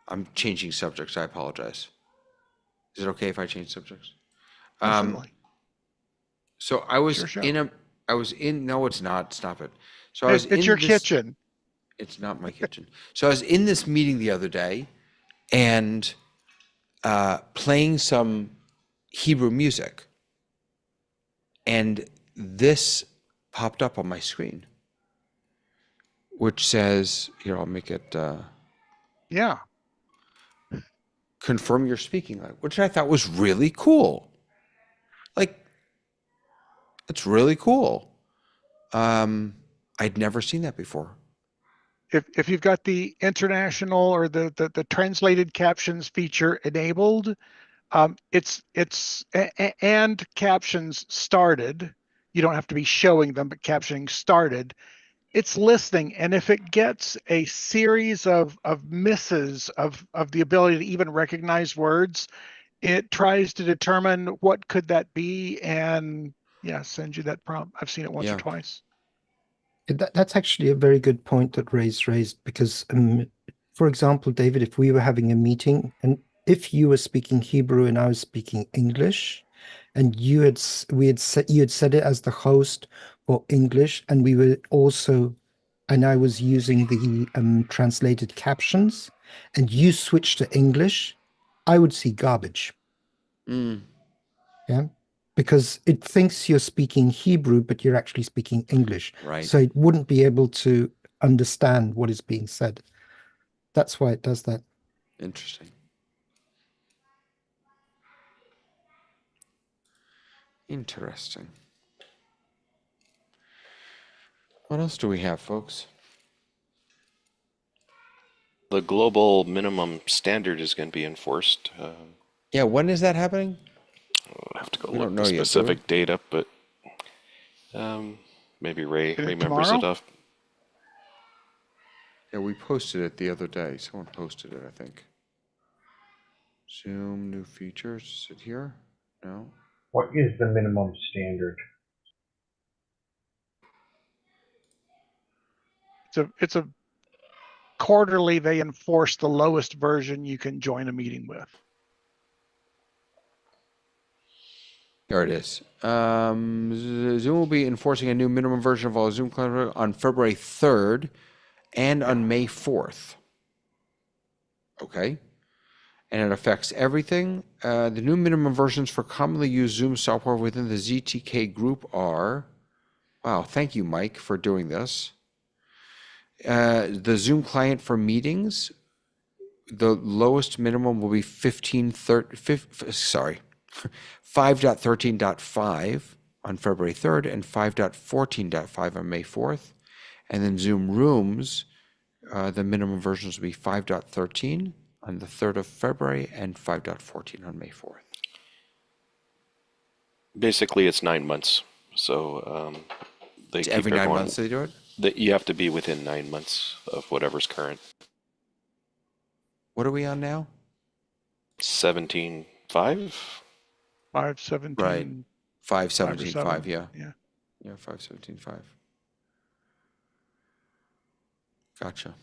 S1: I'm changing subjects. I apologize. Is it okay if I change subjects?
S6: Absolutely.
S1: So I was
S6: Sure, sure.
S1: no, it's not. Stop it. So I was
S6: It's
S1: in
S6: your
S1: this,
S6: kitchen.
S1: It's not my kitchen. So I was in this meeting the other day and playing some Hebrew music. And this popped up on my screen, which says, here, I'll make it
S6: Yeah.
S1: confirm your speaking language, which I thought was really cool. Like, it's really cool. I'd never seen that before.
S6: If you've got the international or the translated captions feature enabled, and captions started. You don't have to be showing them, but captioning started. It's listening, and if it gets a series of misses of the ability to even recognize words, it tries to determine what could that be, and send you that prompt. I've seen it once or twice.
S4: That's actually a very good point that Ray's raised, because, for example, David, if we were having a meeting and if you were speaking Hebrew and I was speaking English, and you had set it as the host for English, and we were also, and I was using the translated captions, and you switched to English, I would see garbage. Yeah. Because it thinks you're speaking Hebrew, but you're actually speaking English.
S1: Right.
S4: So it wouldn't be able to understand what is being said. That's why it does that.
S1: Interesting. Interesting. What else do we have, folks?
S5: The global minimum standard is going to be enforced.
S1: Yeah, when is that happening?
S5: I have to go
S1: We
S5: look
S1: don't
S5: the
S1: know yet, do we?
S5: specific date up, but maybe Ray
S6: Is it
S5: remembers
S6: tomorrow?
S5: it off.
S1: Yeah, we posted it the other day. Someone posted it, I think. Zoom new features. Is it here? No.
S9: What is the minimum standard?
S6: It's a quarterly, they enforce the lowest version you can join a meeting with.
S1: There it is. Zoom will be enforcing a new minimum version of all Zoom clients on February 3rd and on May 4th. Okay. And it affects everything. The new minimum versions for commonly used Zoom software within the ZTK group are, wow, thank you, Mike, for doing this. The Zoom client for meetings, the lowest minimum will be 5.13.5 on February 3rd and 5.14.5 on May 4th. And then Zoom Rooms, the minimum versions will be 5.13 on the 3rd of February and 5.14 on May 4th.
S5: Basically, it's 9 months. So they
S1: It's
S5: keep
S1: every 9
S5: everyone-
S1: months they do it?
S5: That you have to be within 9 months of whatever's current.
S1: What are we on now?
S5: 17.5.
S6: 517.
S1: Right. 5.17.5, yeah.
S6: Yeah.
S1: Yeah, 5.17.5. Gotcha.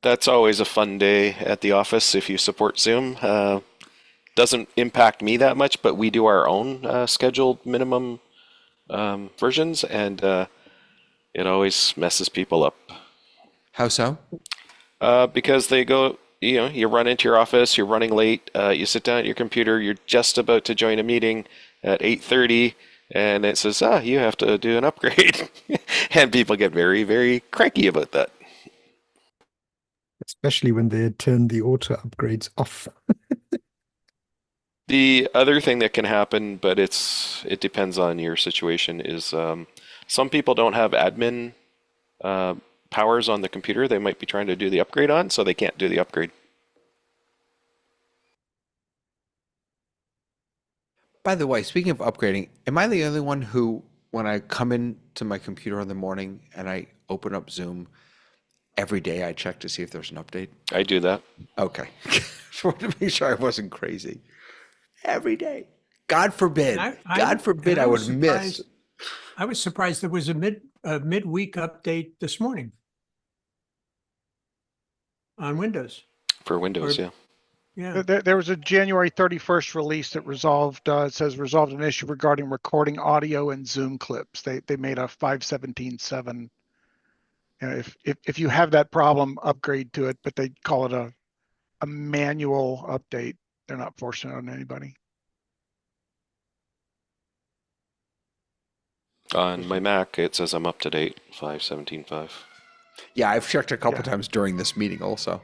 S5: That's always a fun day at the office if you support Zoom. Doesn't impact me that much, but we do our own scheduled minimum versions, and it always messes people up.
S1: How so?
S5: Because they go, you run into your office, you're running late, you sit down at your computer, you're just about to join a meeting at 8:30, and it says, you have to do an upgrade. And people get very, very cranky about that.
S4: Especially when they had turned the auto upgrades off.
S5: The other thing that can happen, but it depends on your situation, is some people don't have admin powers on the computer they might be trying to do the upgrade on, so they can't do the upgrade.
S1: By the way, speaking of upgrading, am I the only one who, when I come into my computer in the morning and I open up Zoom, every day I check to see if there's an update?
S5: I do that.
S1: Okay. Just wanted to make sure I wasn't crazy. Every day. God forbid. God forbid I would miss.
S2: I was surprised there was a midweek update this morning on Windows.
S5: For Windows, yeah.
S2: Yeah.
S6: There was a January 31st release that resolved, it says resolved an issue regarding recording audio and Zoom clips. They made a 5.17.7. If you have that problem, upgrade to it, but they call it a manual update. They're not forcing it on anybody.
S5: On my Mac, it says I'm up to date, 5.17.5.
S1: Yeah, I've checked a couple times during this meeting also.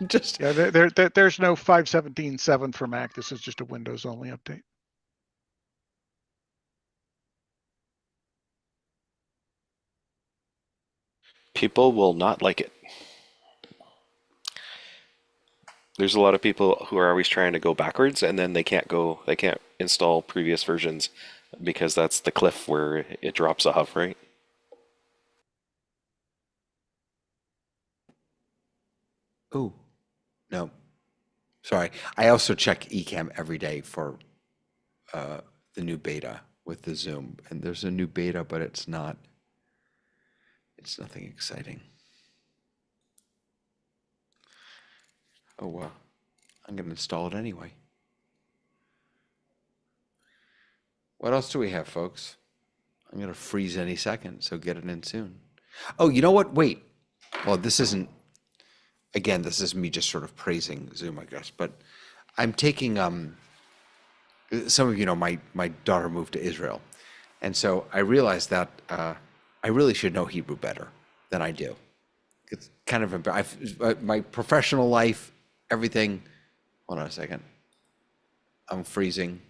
S1: Just
S6: Yeah, there's no 5.17.7 for Mac. This is just a Windows only update.
S5: People will not like it. There's a lot of people who are always trying to go backwards, and then they can't install previous versions because that's the cliff where it drops off, right?
S1: Ooh, no. Sorry. I also check Ecamm every day for the new beta with the Zoom. And there's a new beta, but it's nothing exciting. Oh, well, I'm going to install it anyway. What else do we have, folks? I'm going to freeze any second, so get it in soon. Oh, you know what? Wait. Well, this isn't, again, this is me just sort of praising Zoom, I guess, but I'm taking, some of you know, my daughter moved to Israel. And so I realized that I really should know Hebrew better than I do. It's kind of, my professional life, everything. Hold on a second. I'm freezing.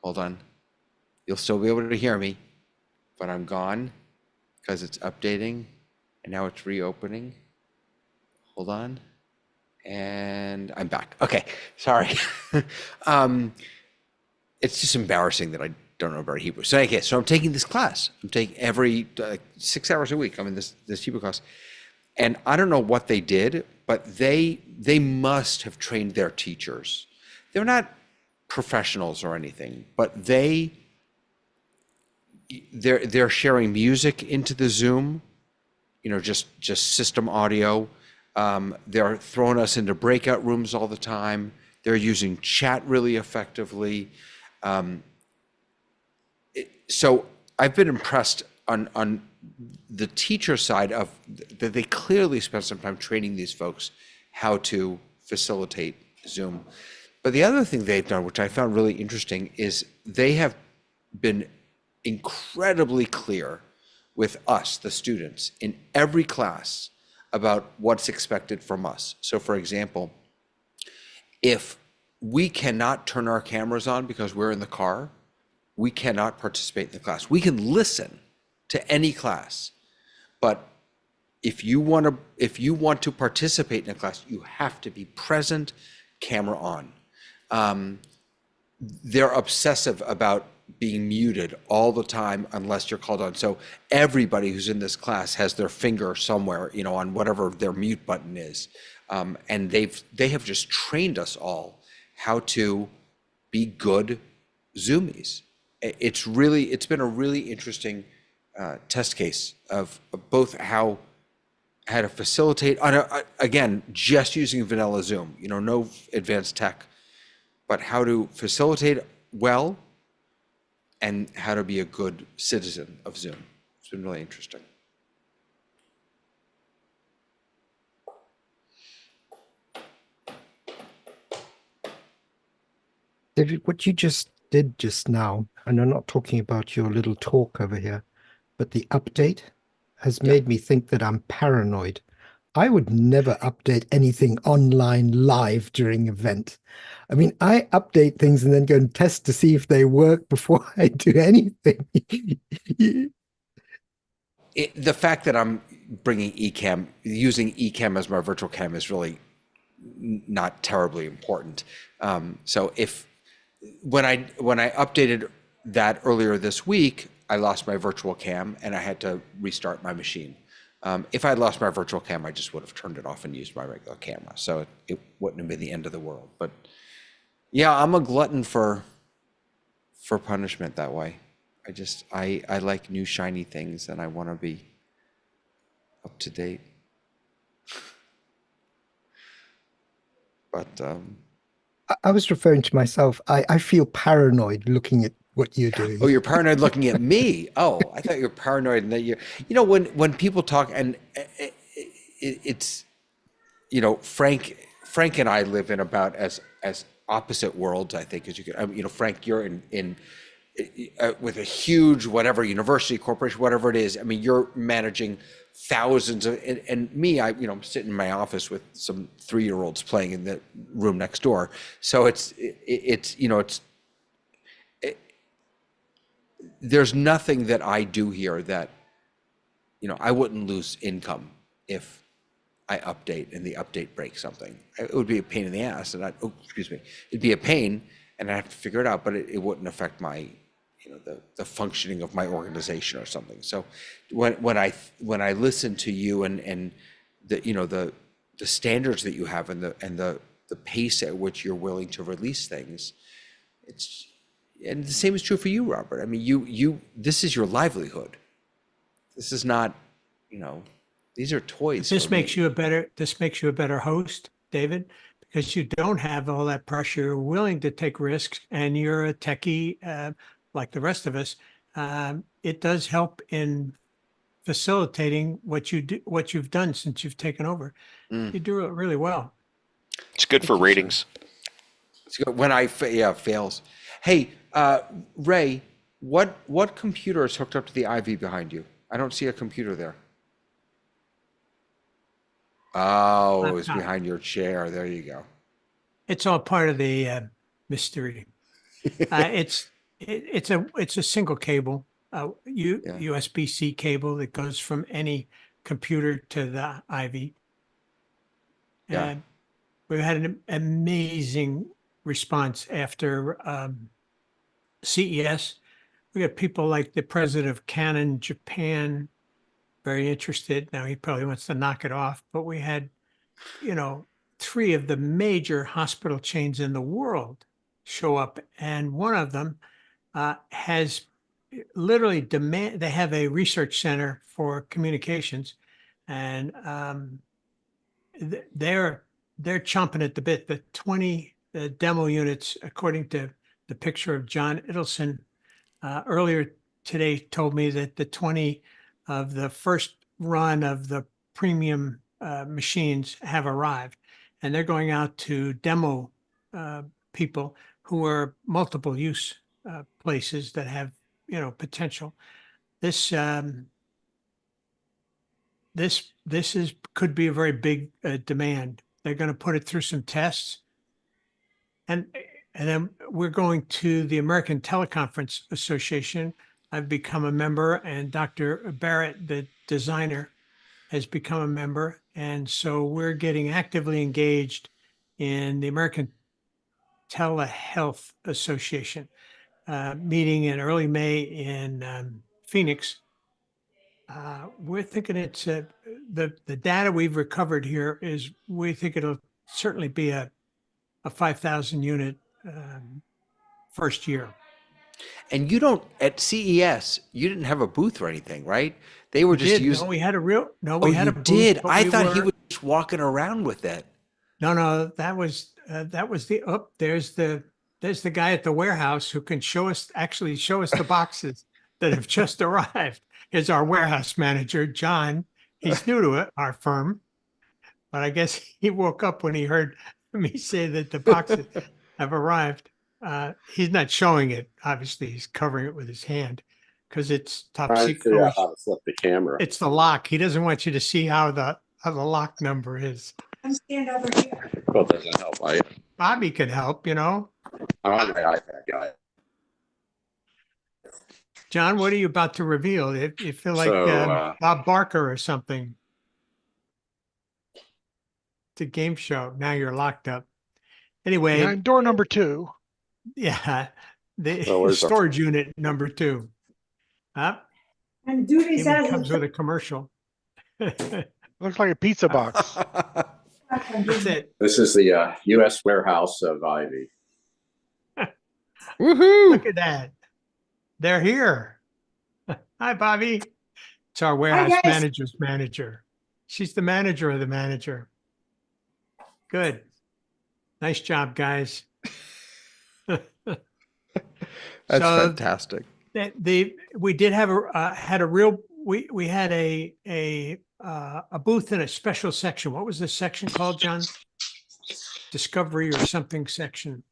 S1: Hold on. You'll still be able to hear me, but I'm gone because it's updating and now it's reopening. Hold on. And I'm back. Okay, sorry. It's just embarrassing that I don't know about Hebrew. So okay, so I'm taking this class. I'm taking every 6 hours a week. I'm in this Hebrew class. And I don't know what they did, but they must have trained their teachers. They're not professionals or anything, but they're sharing music into the Zoom, just system audio. They're throwing us into breakout rooms all the time. They're using chat really effectively. So I've been impressed on the teacher side of that. They clearly spent some time training these folks how to facilitate Zoom. But the other thing they've done, which I found really interesting, is they have been incredibly clear with us, the students, in every class about what's expected from us. So for example, if we cannot turn our cameras on because we're in the car, we cannot participate in the class. We can listen to any class, but if you want to participate in a class, you have to be present, camera on. They're obsessive about being muted all the time unless you're called on. So everybody who's in this class has their finger somewhere, on whatever their mute button is. And they have just trained us all how to be good Zoomies. It's been a really interesting test case of both how to facilitate, again, just using vanilla Zoom, no advanced tech, but how to facilitate well and how to be a good citizen of Zoom. It's been really interesting.
S4: David, what you just did just now, and I'm not talking about your little talk over here, but the update has made me think that I'm paranoid. I would never update anything online live during an event. I mean, I update things and then go and test to see if they work before I do anything.
S1: The fact that I'm bringing using eCam as my virtual cam is really not terribly important. So when I updated that earlier this week, I lost my virtual cam and I had to restart my machine. If I had lost my virtual cam, I just would have turned it off and used my regular camera. So it wouldn't have been the end of the world. But yeah, I'm a glutton for punishment that way. I like new shiny things and I want to be up to date. But
S4: I was referring to myself. I feel paranoid looking at what you're doing.
S1: Oh, you're paranoid looking at me. Oh, I thought you were paranoid and that when people talk, and it's Frank and I live in about as opposite worlds, I think, as you could. Frank, you're in with a huge whatever university, corporation, whatever it is. I mean, you're managing thousands of, and me, I'm sitting in my office with some 3-year-olds playing in the room next door. So there's nothing that I do here that, I wouldn't lose income if I update and the update breaks something. It would be a pain in the ass, and it'd be a pain, and I'd have to figure it out, but it wouldn't affect my, the functioning of my organization or something. So when I listen to you and the standards that you have and the pace at which you're willing to release things, and the same is true for you, Robert. I mean, this is your livelihood. This is not, these are toys.
S2: This makes you a better host, David, because you don't have all that pressure. You're willing to take risks, and you're a techie like the rest of us. It does help in facilitating what you've done since you've taken over. You do it really well.
S5: It's good for ratings.
S1: It's good when fails. Hey, Ray, what computer is hooked up to the Ivy behind you? I don't see a computer there. Oh, it was behind your chair. There you go.
S2: It's all part of the mystery. It's a single cable, USB-C cable that goes from any computer to the Ivy.
S1: Yeah.
S2: We've had an amazing response after CES. We got people like the president of Canon Japan, very interested. Now he probably wants to knock it off, but we had, 3 of the major hospital chains in the world show up, and one of them has literally they have a research center for communications, and they're chomping at the bit. The 20 demo units, according to the picture of John Idelson earlier today, told me that the 20 of the first run of the premium machines have arrived, and they're going out to demo people who are multiple use places that have, potential. This could be a very big demand. They're going to put it through some tests, and then we're going to the American Teleconference Association. I've become a member, and Dr. Barrett, the designer, has become a member, and so we're getting actively engaged in the American Telehealth Association meeting in early May in Phoenix. We're thinking it's the data we've recovered here is we think it'll certainly be a 5,000 unit first year.
S1: And you don't, at CES, you didn't have a booth or anything, right? They were just using.
S2: No, we had a real. No,
S1: Oh,
S2: we had
S1: you
S2: a booth,
S1: did.
S2: but
S1: I
S2: we
S1: thought he
S2: were-
S1: was just walking around with it.
S2: No, that was the. Oh, there's the guy at the warehouse who can show us the boxes that have just arrived. Is our warehouse manager, John. He's new to it, our firm, but I guess he woke up when he heard me say that the boxes have arrived. He's not showing it. Obviously, he's covering it with his hand because it's top
S10: Trying to
S2: secret.
S10: figure out how to flip the camera.
S2: It's the lock. He doesn't want you to see how the lock number is.
S11: I'm stand over here.
S10: Well, it doesn't help.
S2: Bobby could help,
S10: I'm on my iPad, guy.
S2: John, what are you about to reveal? You feel like
S10: So,
S2: Bob Barker or something. It's a game show. Now you're locked up. Anyway,
S6: Behind door number 2.
S2: yeah, the
S10: So where's our-
S2: storage unit number 2.
S11: And duty
S2: Even
S11: says
S2: comes with a commercial.
S6: Looks like a pizza box.
S2: That's it.
S10: This is the U.S. warehouse of Ivy.
S1: Woohoo!
S2: Look at that. They're here. Hi, Bobby. It's our warehouse
S11: guys.
S2: manager's manager. She's the manager of the manager. Good. Nice job, guys.
S1: That's
S2: So-
S1: fantastic.
S2: We did have we had a booth in a special section. What was the section called, John? Discovery or something section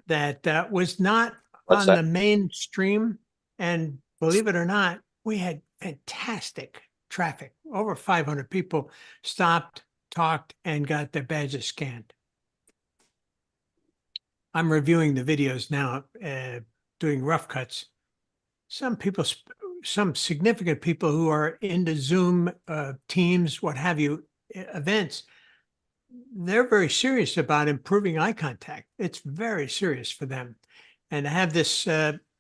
S2: that was not
S10: What's
S2: on
S10: that?
S2: the mainstream. And believe it or not, we had fantastic traffic. Over 500 people stopped, talked, and got their badges scanned. I'm reviewing the videos now, doing rough cuts. Some significant people who are into Zoom, Teams, what have you, events, they're very serious about improving eye contact. It's very serious for them. And to have this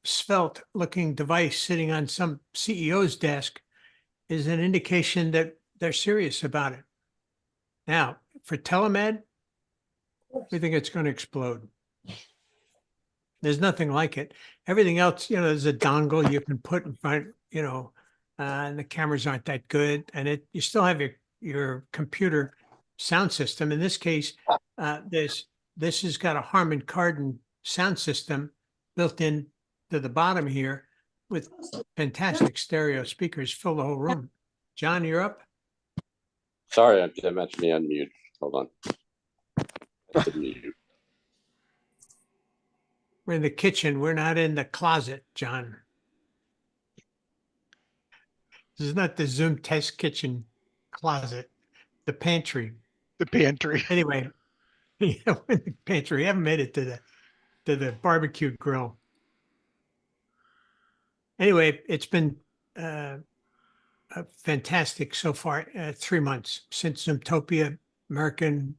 S2: svelte looking device sitting on some CEO's desk is an indication that they're serious about it. Now, for telemed, we think it's going to explode. There's nothing like it. Everything else, there's a dongle you can put in front, and the cameras aren't that good. And you still have your computer sound system. In this case, this has got a Harman Kardon sound system built in to the bottom here with fantastic stereo speakers, fill the whole room. John, you're up.
S10: Sorry, I meant to be unmute. Hold on. I didn't mute.
S2: We're in the kitchen. We're not in the closet, John. This is not the Zoom test kitchen closet, the pantry.
S6: The pantry.
S2: Anyway, we're in the pantry. We haven't made it to the barbecue grill. Anyway, it's been fantastic so far. 3 months since Zoomtopia, American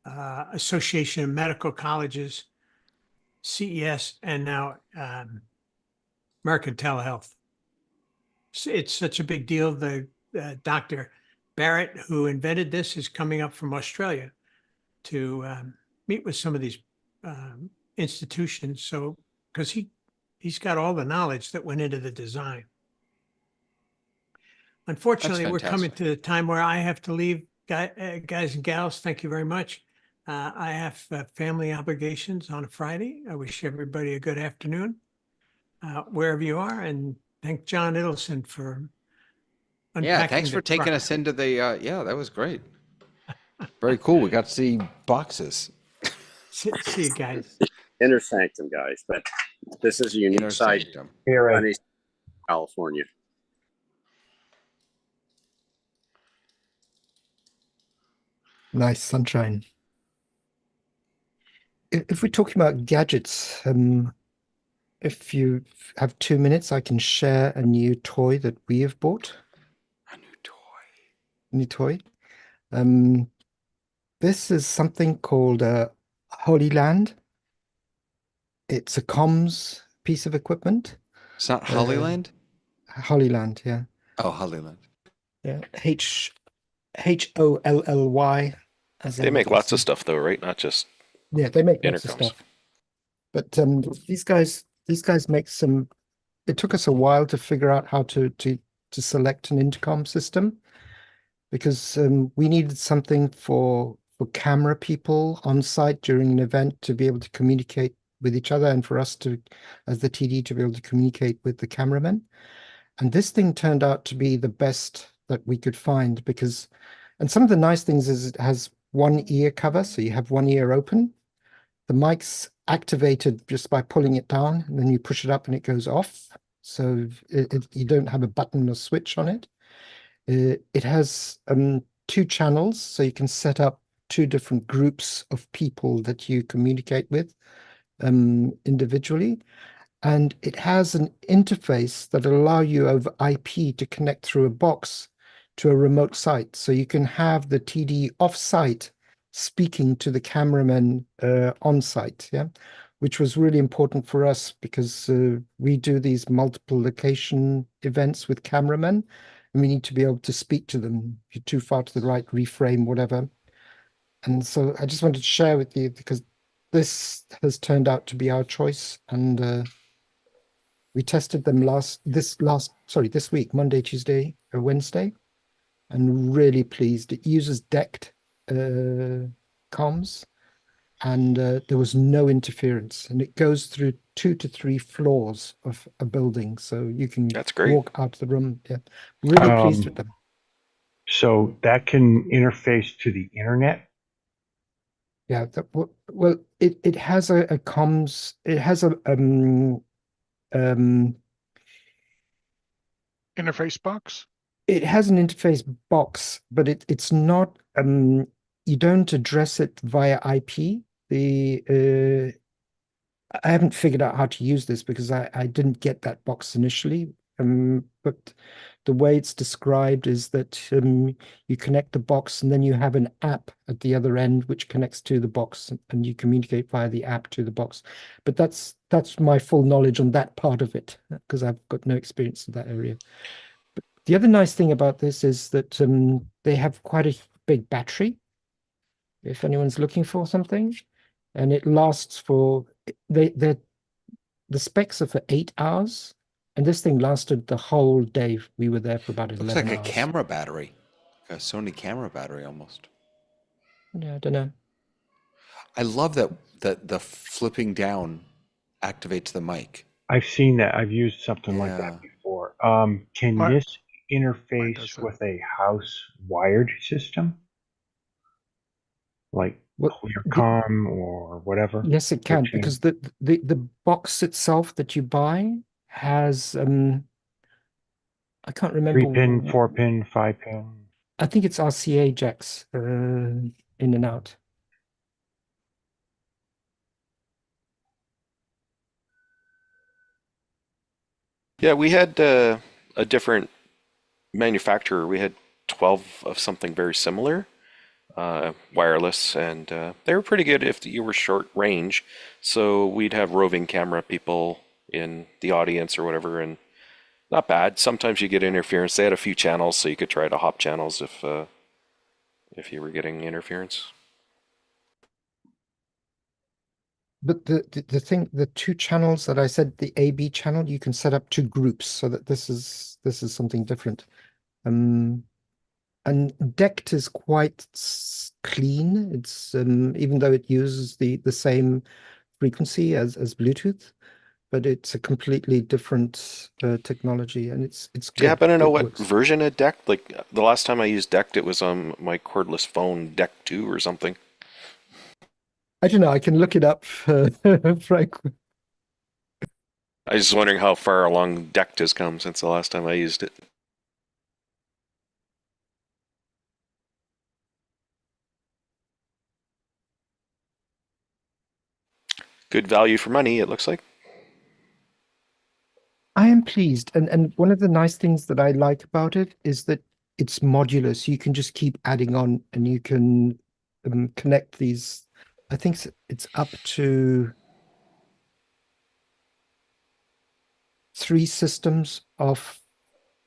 S2: Association of Medical Colleges, CES, and now American Telehealth. It's such a big deal. The Dr. Barrett, who invented this, is coming up from Australia to meet with some of these institutions. So, because he's got all the knowledge that went into the design. Unfortunately, we're coming
S1: fantastic.
S2: to the time where I have to leave. Guys and gals, thank you very much. I have family obligations on a Friday. I wish everybody a good afternoon, wherever you are, and thank John Idelson for unpacking
S1: Yeah, thanks
S2: the
S1: for taking
S2: truck.
S1: us into the, yeah, that was great. Very cool. We got to see boxes.
S2: See you guys.
S10: Inner sanctum, guys. But this is a unique
S1: Inner
S10: site
S1: sanctum.
S9: Here,
S10: in California.
S4: Nice sunshine. If we're talking about gadgets, if you have 2 minutes, I can share a new toy that we have bought.
S1: A new toy.
S4: New toy. This is something called Holy Land. It's a comms piece of equipment.
S1: It's not Hollyland?
S4: Holy Land, yeah.
S1: Oh, Hollyland.
S4: Yeah. Holly. As
S5: They
S4: in
S5: make lots of
S4: Boston.
S5: stuff though, right? Not just
S4: Yeah, they make lots of
S5: intercoms.
S4: stuff. But these guys make some. It took us a while to figure out how to select an intercom system, because we needed something for camera people on site during an event to be able to communicate with each other, and for us to, as the TD, to be able to communicate with the cameramen. And this thing turned out to be the best that we could find, because, and some of the nice things is it has one ear cover, so you have one ear open. The mic's activated just by pulling it down, and then you push it up and it goes off. So you don't have a button or switch on it. It has 2 channels, so you can set up 2 different groups of people that you communicate with individually. And it has an interface that allow you over IP to connect through a box to a remote site. So you can have the TD off-site speaking to the cameraman on-site, yeah, which was really important for us, because we do these multiple location events with cameramen, and we need to be able to speak to them. If you're too far to the right, reframe, whatever. And so I just wanted to share with you, because this has turned out to be our choice, and we tested them this week, Monday, Tuesday, or Wednesday, and really pleased. It uses DECT comms, and there was no interference, and it goes through 2 to 3 floors of a building, so you can
S5: That's great.
S4: walk out of the room. Yeah, really pleased with them.
S9: So that can interface to the internet.
S4: Yeah, well, it has a comms. It has a
S6: Interface box.
S4: it has an interface box, but it's not. You don't address it via IP. I haven't figured out how to use this, because I didn't get that box initially. But the way it's described is that you connect the box, and then you have an app at the other end which connects to the box, and you communicate via the app to the box. But that's my full knowledge on that part of it, because I've got no experience in that area. But the other nice thing about this is that they have quite a big battery, if anyone's looking for something, and it lasts for the specs are for 8 hours. And this thing lasted the whole day. We were there for about 11
S1: Looks like a
S4: hours.
S1: camera battery. A Sony camera battery almost.
S4: Yeah, I don't know.
S1: I love that the flipping down activates the mic.
S9: I've seen that. I've used something like
S1: Yeah.
S9: that before. Can
S6: Mine-
S9: this
S6: mine
S9: interface
S6: does that.
S9: with a house wired system? Like ClearCom or whatever?
S4: Yes, it can,
S9: Okay.
S4: because the box itself that you buy has I can't remember.
S9: 3-pin, 4-pin, 5-pin.
S4: I think it's RCA jacks in and out.
S5: Yeah, we had a different manufacturer. We had 12 of something very similar, wireless, and they were pretty good if you were short range. So we'd have roving camera people in the audience or whatever, and not bad. Sometimes you get interference. They had a few channels, so you could try to hop channels if you were getting interference.
S4: But the thing, the two channels that I said, the A/B channel, you can set up two groups so that this is something different. And DECT is quite clean. It's even though it uses the same frequency as Bluetooth, but it's a completely different technology, and it's
S5: Do you
S4: good.
S5: happen to know
S4: It
S5: what
S4: works.
S5: version of DECT? Like the last time I used DECT, it was on my cordless phone, DECT 2 or something.
S4: I don't know. I can look it up, Frank.
S5: I was just wondering how far along DECT has come since the last time I used it. Good value for money, it looks like.
S4: I am pleased, and one of the nice things that I like about it is that it's modular, so you can just keep adding on, and you can connect these. I think it's up to 3 systems of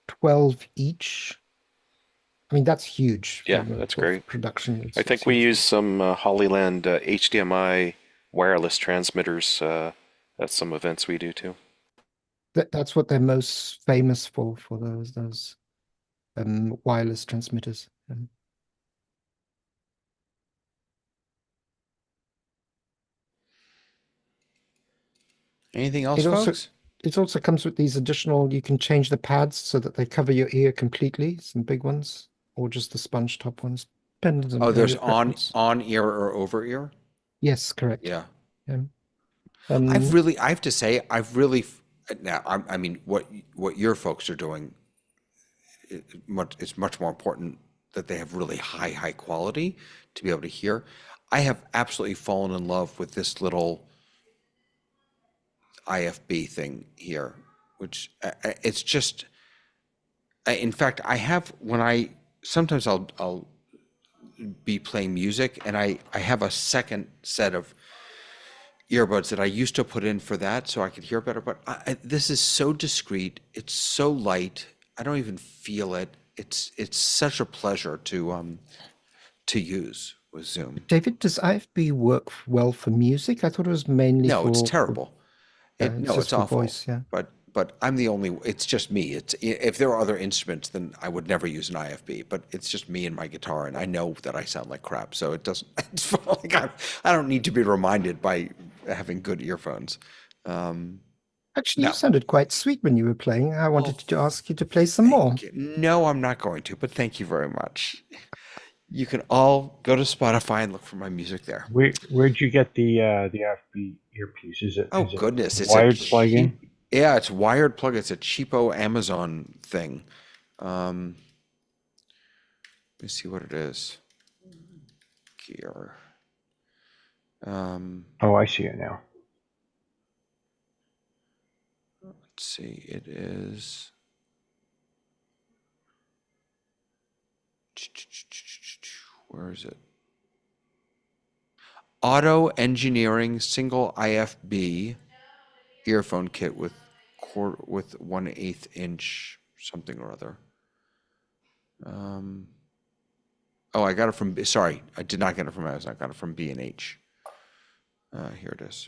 S4: 12 each. I mean, that's huge.
S5: Yeah, that's great.
S4: Production.
S5: I think we use some Hollyland HDMI wireless transmitters at some events we do too.
S4: That's what they're most famous for those wireless transmitters.
S1: Anything else, folks?
S4: It also comes with these additional, you can change the pads so that they cover your ear completely, some big ones, or just the sponge top ones. Depends on
S1: There's
S4: your preference.
S1: on ear or over ear?
S4: Yes, correct.
S1: Yeah.
S4: I
S1: have to say, now, I mean, what your folks are doing, it's much more important that they have really high quality to be able to hear. I have absolutely fallen in love with this little IFB thing here, which it's just, in fact, I have, sometimes I'll be playing music and I have a second set of earbuds that I used to put in for that so I could hear better, but this is so discreet. It's so light. I don't even feel it. It's such a pleasure to use with Zoom.
S4: David, does IFB work well for music? I thought it was mainly
S1: No,
S4: for.
S1: it's terrible. It's awful.
S4: Voice, yeah.
S1: But I'm the only. It's just me. If there were other instruments, then I would never use an IFB. But it's just me and my guitar, and I know that I sound like crap. So it doesn't. It's like I don't need to be reminded by having good earphones.
S4: Actually, you sounded quite sweet when you were playing. I wanted to ask you to play some more.
S1: No, I'm not going to. But thank you very much. You can all go to Spotify and look for my music there.
S9: Where'd you get the IFB earpiece? Is it?
S1: Goodness, it's
S9: wired plug-in.
S1: Yeah, it's wired plug. It's a cheapo Amazon thing. Let me see what it is. Gear.
S9: I see it now.
S1: Let's see. It is. Where is it? Auto Engineering single IFB earphone kit with 1/8 inch something or other. I got it from. Sorry, I did not get it from Amazon. I got it from B&H. Here it is.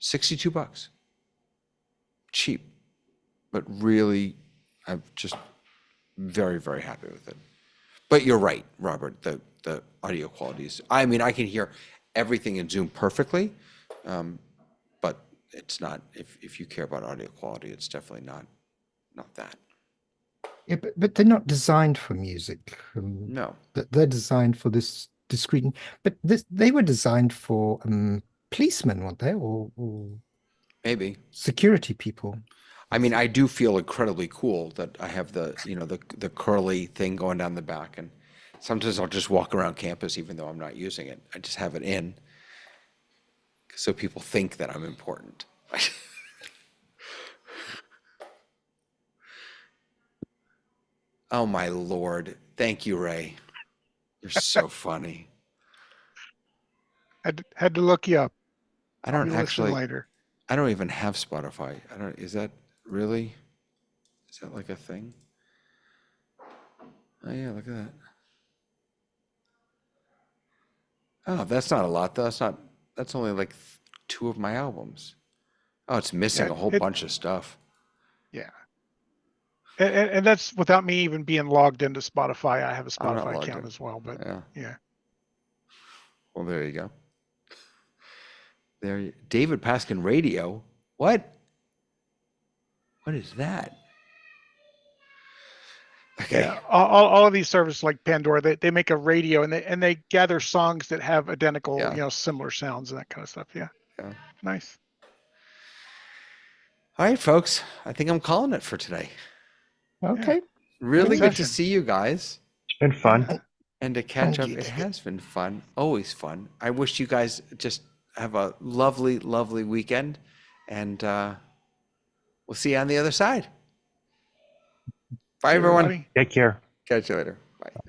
S1: $62. Cheap, but really, I'm just very, very happy with it. But you're right, Robert. The audio quality is. I mean, I can hear everything in Zoom perfectly, but it's not. If you care about audio quality, it's definitely not that.
S4: Yeah, but they're not designed for music.
S1: No,
S4: they're designed for this discrete. But they were designed for policemen, weren't they, or
S1: maybe
S4: security people?
S1: I mean, I do feel incredibly cool that I have the the curly thing going down the back, and sometimes I'll just walk around campus even though I'm not using it. I just have it in so people think that I'm important. Oh my Lord. Thank you, Ray. You're so funny.
S6: Had to look you up.
S1: I don't
S6: listen later.
S1: I don't even have Spotify. Is that really? Is that like a thing? Oh yeah, look at that. Oh, that's not a lot though. That's only like 2 of my albums. Oh, it's missing
S6: Yeah,
S1: a whole bunch of stuff.
S6: Yeah. And that's without me even being logged into Spotify. I have a
S1: I'm not
S6: Spotify
S1: logged
S6: account
S1: in.
S6: as well, but
S1: Yeah.
S6: yeah.
S1: Well, there you go. David Paskin Radio. What? What is that? Okay.
S6: Yeah, all of these services like Pandora, they make a radio and they gather songs that have identical,
S1: Yeah.
S6: similar sounds and that kind of stuff. Yeah.
S1: Yeah.
S6: Nice.
S1: All right, folks. I think I'm calling it for today.
S4: Okay.
S1: Really
S6: Good
S1: good to
S6: session.
S1: see you guys
S9: It's been fun.
S1: and to catch
S4: Thank
S1: up.
S4: you,
S1: It
S4: David.
S1: has been fun. Always fun. I wish you guys just have a lovely, lovely weekend, and we'll see you on the other side. Bye, everyone.
S6: Everybody.
S9: Take care.
S1: Catch you later. Bye.